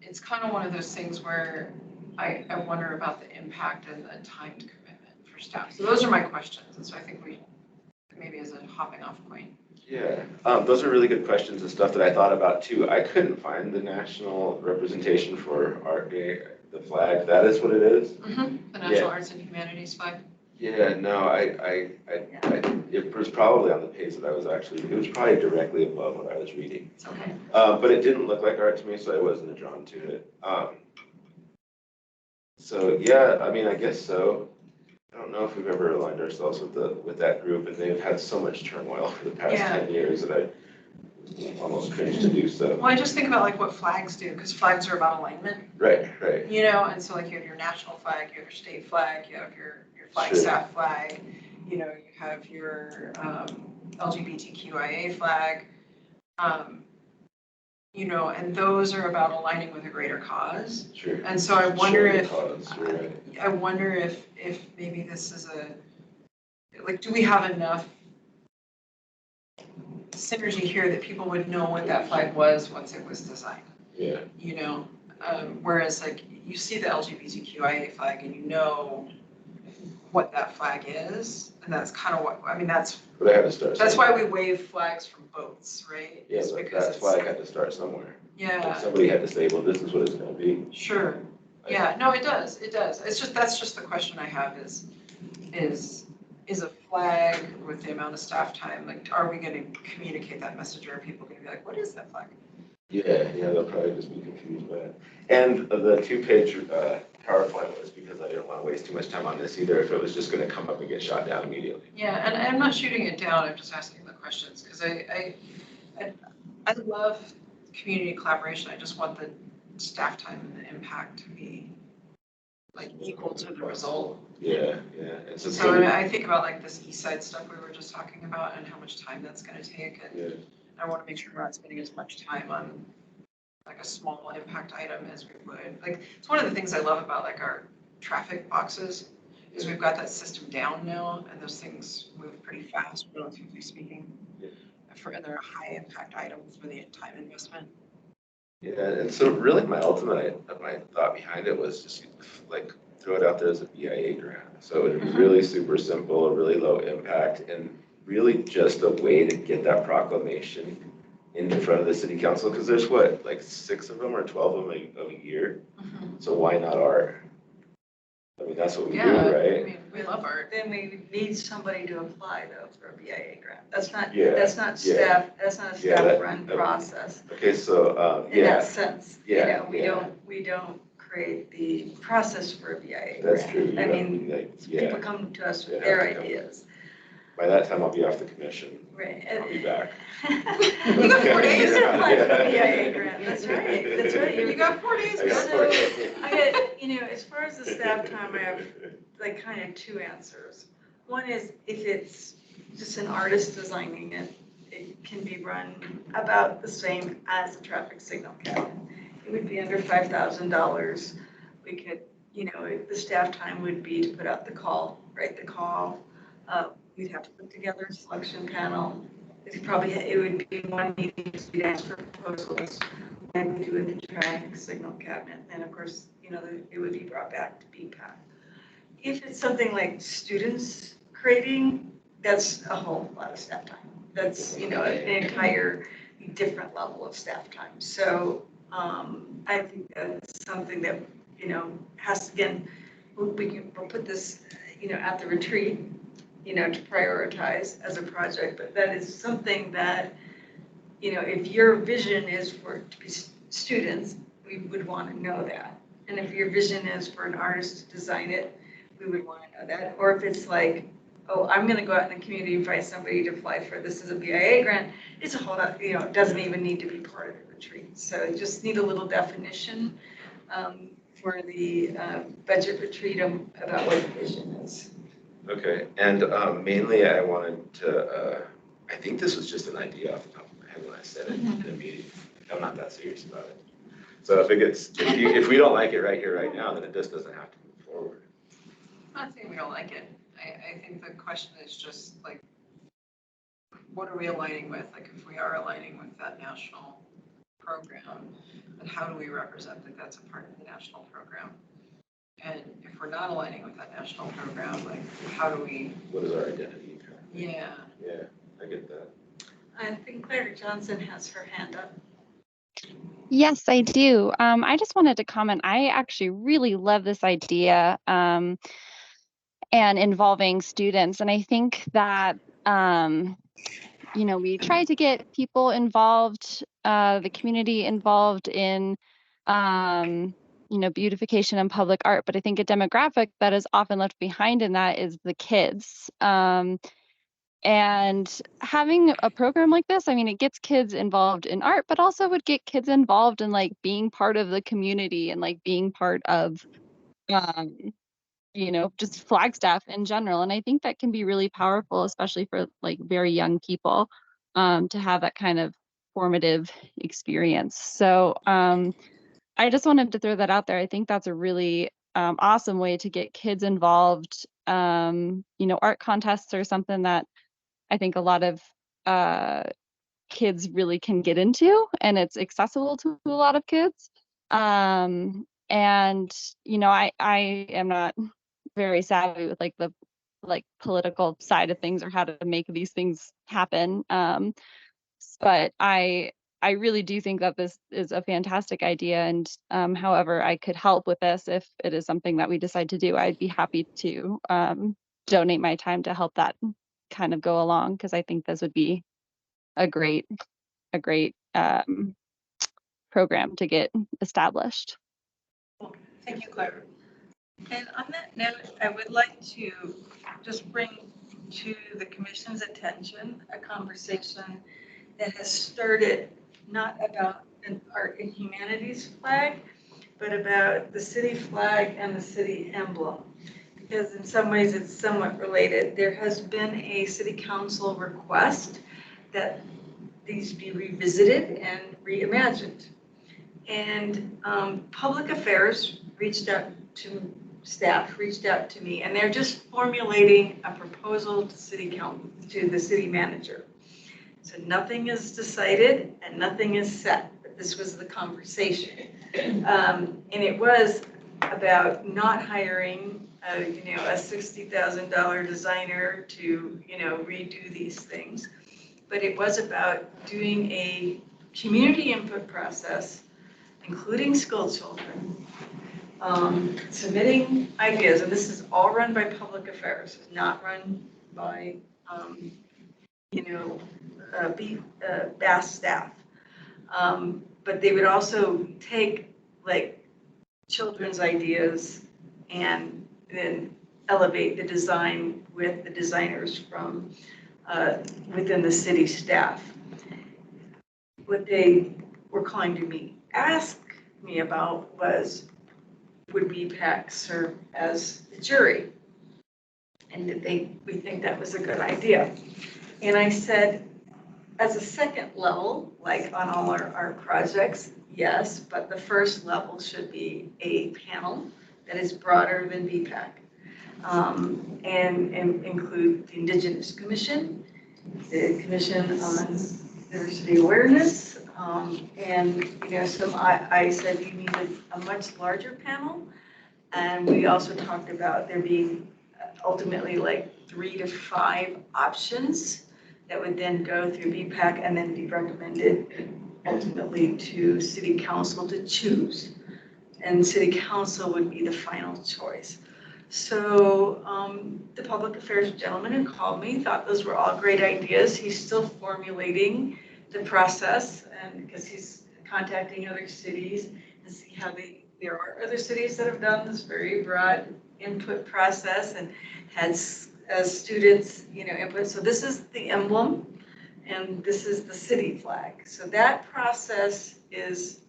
it's kind of one of those things where I wonder about the impact and the timed commitment for staff. So those are my questions, and so I think we maybe as a hopping off point. Yeah, those are really good questions and stuff that I thought about too. I couldn't find the national representation for Art Day, the flag. That is what it is? Mm-hmm. The National Arts and Humanities flag. Yeah, no, it was probably on the page that I was it was probably directly above what I was reading. It's okay. But it didn't look like art to me, so I wasn't drawn to it. So, yeah, I mean, I guess so. I don't know if we've ever aligned ourselves with that group, and they've had so much turmoil for the past Yeah. 10 years that I almost cringe to do so. Well, I just think about like what flags do, because flags are about alignment, Right, you know, and so like you have your national flag, you have your state flag, you have your Flagstaff flag, you know, you have your LGBTQIA flag, you know, and those are about aligning with a greater cause. sure. And so I wonder Sure, the if, cause, you're right. I wonder if maybe this is like, do we have enough synergy here that people would know what that flag was once it was designed? Yeah, You know, whereas like you see the LGBTQIA flag and you know what that flag is, and that's kind of what, I mean, that's but I had to start why somewhere. we wave flags from boats, right? Yeah, Is but because that flag had to start somewhere. Yeah, Somebody had to say, well, this is what it's gonna be. sure. Yeah, no, it does. It's just, that's just the question I have is a flag with the amount of staff time, like, are we gonna communicate that message, or are people gonna be like, what is that flag? Yeah, they'll probably just be confused by it. And the 2-page PowerPoint was because I didn't want to waste too much time on this either, if it was just gonna come up and get shot down immediately. Yeah, and I'm not shooting it down, I'm just asking the questions, because I love community collaboration, I just want the staff time and the impact to be like equal to the result. Yeah, and so. So I think about like this east side stuff we were just talking about and how much time that's gonna take, and Yeah. I wanna make sure we're not spending as much time on like a small impact item as we would. Like, it's one of the things I love about like our traffic boxes, is we've got that system down now, and those things move pretty fast, relatively speaking. Yeah. And they're high impact items for the time investment. Yeah, and so really my thought behind it was just like throw it out there as a BIA grant. So it would be really super simple, really low impact, and really just a way to get that proclamation in front of the city council, because there's what, like 6 of them or 12 of them a year? So why not art? I mean, that's what we do, Yeah, I right? mean, we love art. Then we need somebody to apply though for a BIA grant. That's not, Yeah, that's not yeah. staff, that's not a Yeah, staff-run that- process Okay, so, in that yeah, sense. yeah, You know, yeah. we don't create the process for a BIA grant. That's true. I mean, yeah, people come to us with Yeah, their have to come. ideas. by that time I'll be off the commission. Right. I'll be back. You got 4 days. You can apply for a Yeah. BIA grant, that's right, that's right. You got 4 days. I got So, 4 days. I get, you know, as far as the staff time, I have like kind of 2 answers. One is if it's just an artist designing it, it can be run about the same as a traffic signal cabinet. It would be under $5,000. We could, you know, the staff time would be to put out the call, write the call. We'd have to put together a selection panel. It would be one meeting, we'd ask for proposals, and we do it the traffic signal cabinet. And of course, you know, it would be brought back to BPAC. If it's something like students creating, that's a whole lot of staff time. That's, you know, an entire different level of staff time. So I think that's something that, you know, has to, again, we'll put this, you know, at the retreat, you know, to prioritize as a project, but that is something that, you know, if your vision is for it to be students, we would want to know that. And if your vision is for an artist to design it, we would want to know that. Or if it's like, oh, I'm going to go out in the community and find somebody to apply for this as a BIA grant, it's a whole lot, you know, it doesn't even need to be part of the retreat. So you just need a little definition for the budget retreat about what the vision is. Okay, and mainly I wanted to, I think this was just an idea off the top of my head when I said it in the meeting. I'm not that serious about it. So if we don't like it right here, right now, then it just doesn't have to move forward. I'm not saying we don't like it. I think the question is just like, what are we aligning with? Like, if we are aligning with that national program, then how do we represent that that's a part of the national program? And if we're not aligning with that national program, like, how do we? What is our identity? Yeah. Yeah, I get that. I think Claire Johnson has her hand up. Yes, I do. I just wanted to comment. I actually really love this idea and involving students. And I think that, you know, we try to get people involved, the community involved in beautification and public art. But I think a demographic that is often left behind in that is the kids. And having a program like this, I mean, it gets kids involved in art, but also would get kids involved in like being part of the community and like being part of, um, just Flagstaff in general. And I think that can be really powerful, especially for like very young people, to have that kind of formative experience. So I just wanted to throw that out there. I think that's a really awesome way to get kids involved. Art contests are something that I think a lot of kids really can get into, and it's accessible to a lot of kids. And I am not very savvy with like the political side of things or how to make these things happen. But I really do think that this is a fantastic idea, and however I could help with this, if it is something that we decide to do, I'd be happy to donate my time to help that kind of go along, because I think this would be a great program to get established. Thank you, Claire. And on that note, I would like to just bring to the commission's attention a conversation that has started not about an art and humanities flag, but about the city flag and the city emblem. Because in some ways it's somewhat related. There has been a city council request that these be revisited and reimagined. And public affairs staff reached out to me, and they're just formulating a proposal to to the city manager. So nothing is decided and nothing is set, but this was the conversation. And it was about not hiring a $60,000 designer to, redo these things. But it was about doing a community input process, including school children, submitting ideas, and this is all run by public affairs, it's not run by, BAS staff. But they would also take like children's ideas and then elevate the design with the designers from within the city staff. What they were calling to ask me about was, would BPAC serve as the jury? And did we think that was a good idea? And I said, as a second level, like on all our projects, yes, but the first level should be a panel that is broader than BPAC, and include the Indigenous Commission, the Commission on Diversity Awareness, and I said you needed a much larger panel, and we also talked about there being ultimately like 3 to 5 options that would then go through BPAC and then be recommended ultimately to City Council to choose, and City Council would be the final choice. So the public affairs gentleman who called me thought those were all great ideas. He's still formulating the process, and because he's contacting other cities and see how there are other cities that have done this very broad input process and had students, input. So this is the emblem, and this is the city flag. So that process is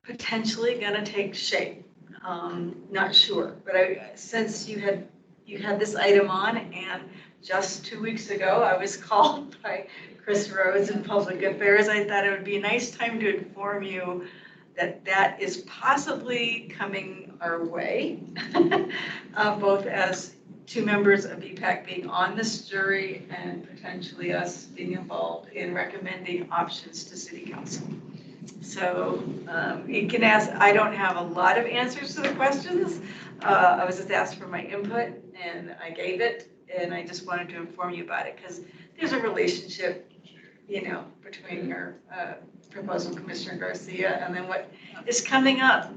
potentially going to take shape. Not sure, but since you had this item on, and just 2 weeks ago I was called by Chris Rhodes in Public Affairs, I thought it would be a nice time to inform you that that is possibly coming our way, both as 2 members of BPAC being on this jury and potentially us being involved in recommending options to City Council. So you can ask, I don't have a lot of answers to the questions. I was just asked for my input and I gave it, and I just wanted to inform you about it because there's a relationship, between your proposal, Commissioner Garcia, and then what is coming up,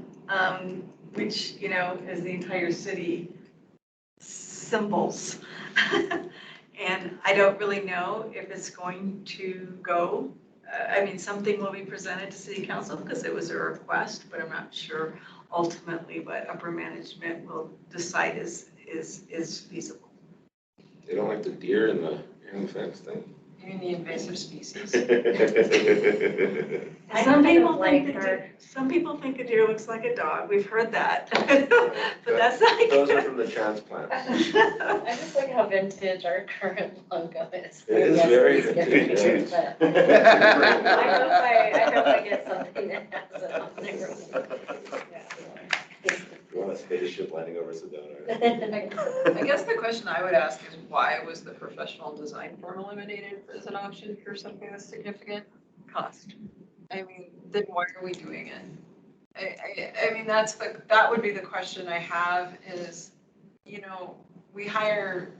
which, is the entire city symbols. And I don't really know if it's going to go I mean, something will be presented to city council because it was a request, but I'm not sure ultimately what upper management will decide is feasible. They don't like the deer in the fence thing? You mean the invasive species? Some people think a deer looks like a dog. We've heard that. But that's not. Those are from the transplants. I just like how vintage our current logo is. It is Yes, very please get vintage. it, but I hope I get something that has it on there. You want a spaceship landing over Sedona? I guess the question I would ask is why was the professional design firm eliminated as an option for something that's significant? Cost. I mean, then why are we doing it? I mean, that would be the question I have is, you know, we hire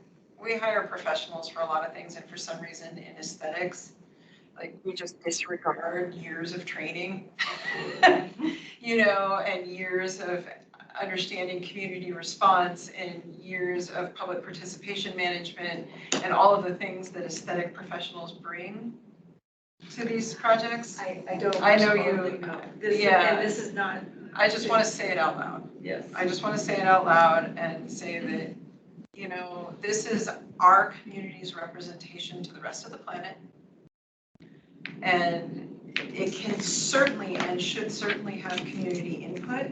professionals for a lot of things, and for some reason in aesthetics, like we just disregard years of training, you know, and years of understanding community response and years of public participation management and all of the things that aesthetic professionals bring to these projects. I don't. I know you- personally know. Yeah. And this is not. I just want to say it out loud. Yes. I just want to say it out loud and say that, you know, this is our community's representation to the rest of the planet. And it can certainly and should certainly have community input.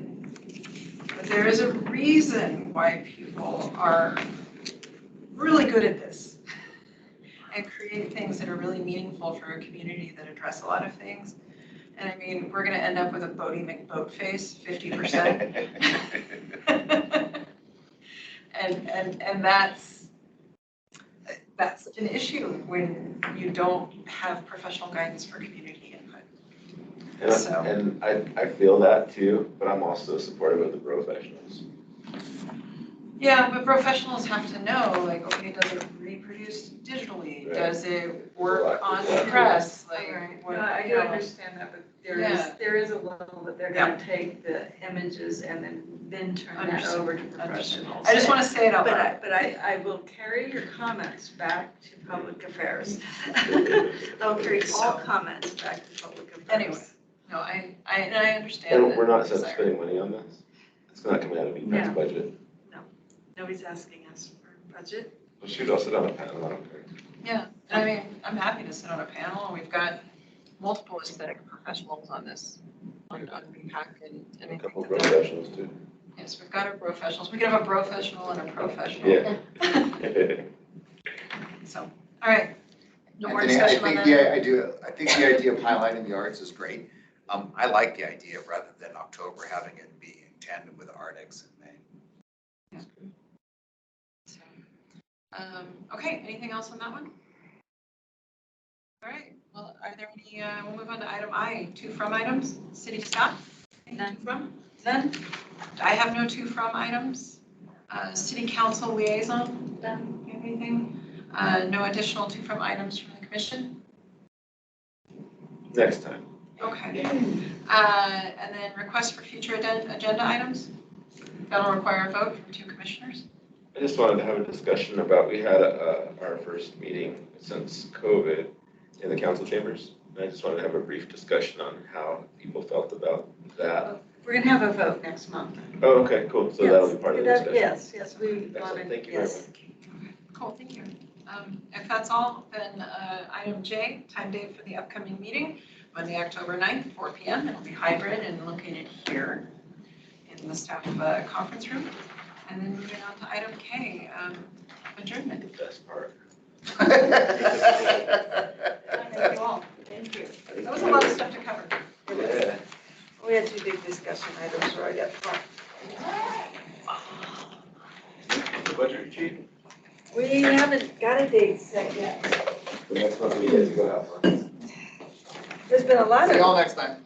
But there is a reason why people are really good at this and create things that are really meaningful for a community that address a lot of things. And I mean, we're gonna end up with a Bodie McBoat face, 50%. And that's an issue when you don't have professional guidance for community input. So. And I feel that too, but I'm also supportive of the professionals. Yeah, but professionals have to know, like, okay, does it reproduce digitally? Right. Does it work on Yeah. press? Right. Like, what, No, I you do know? understand that, but Yeah. there is a level that they're gonna take the images and then turn that Understood. over to professionals. I just want to say it out But loud. I will carry your comments back to public affairs. I'll carry all comments back to public affairs. Anyway. No, I understand. And that we're not desire. spending money on this? It's not coming out of EPA's No. budget? Nobody's asking us for budget. Well, shoot, I'll sit on a panel, I don't care. Yeah, I mean, I'm happy to sit on a panel, and we've got multiple aesthetic professionals on this, on BPAC and I A think couple that they're- professionals too. Yes, we've got our professionals. We could have a professional and a professional. Yeah. So, all right. No more Anthony, discussion on that? I think the idea of highlighting the arts is great. I like the idea of rather than October, having it be in tandem with Arctics in May. So, okay, anything else on that one? All right, well, are there any, we'll move on to item I, to from items, city to staff? None from? None? I have no to from items. City council liaison, done, anything? No additional to from items from the commission? Next time. Okay. And then request for future agenda items? That'll require a vote from two commissioners? I just wanted to have a discussion about, we had our first meeting since COVID in the council chambers. And I just wanted to have a brief discussion on how people felt about that. We're gonna have a vote next month. Oh, okay, cool. So that'll be part of the discussion. Yes, we Excellent. wanted, Thank you very yes. Cool, thank you. If that's all, then item J, time date for the upcoming meeting, Monday, October 9th, 4 p.m. It'll be hybrid and located here in the staff conference room. And then moving on to item K, adjournment. The best part. Thank you all. Thank you. That was a lot of stuff to cover. Yeah. We had two big discussion items right up front. The budget retreat. We haven't got a date set yet. The next one we get to go have fun. There's been a lot See of y'all next time.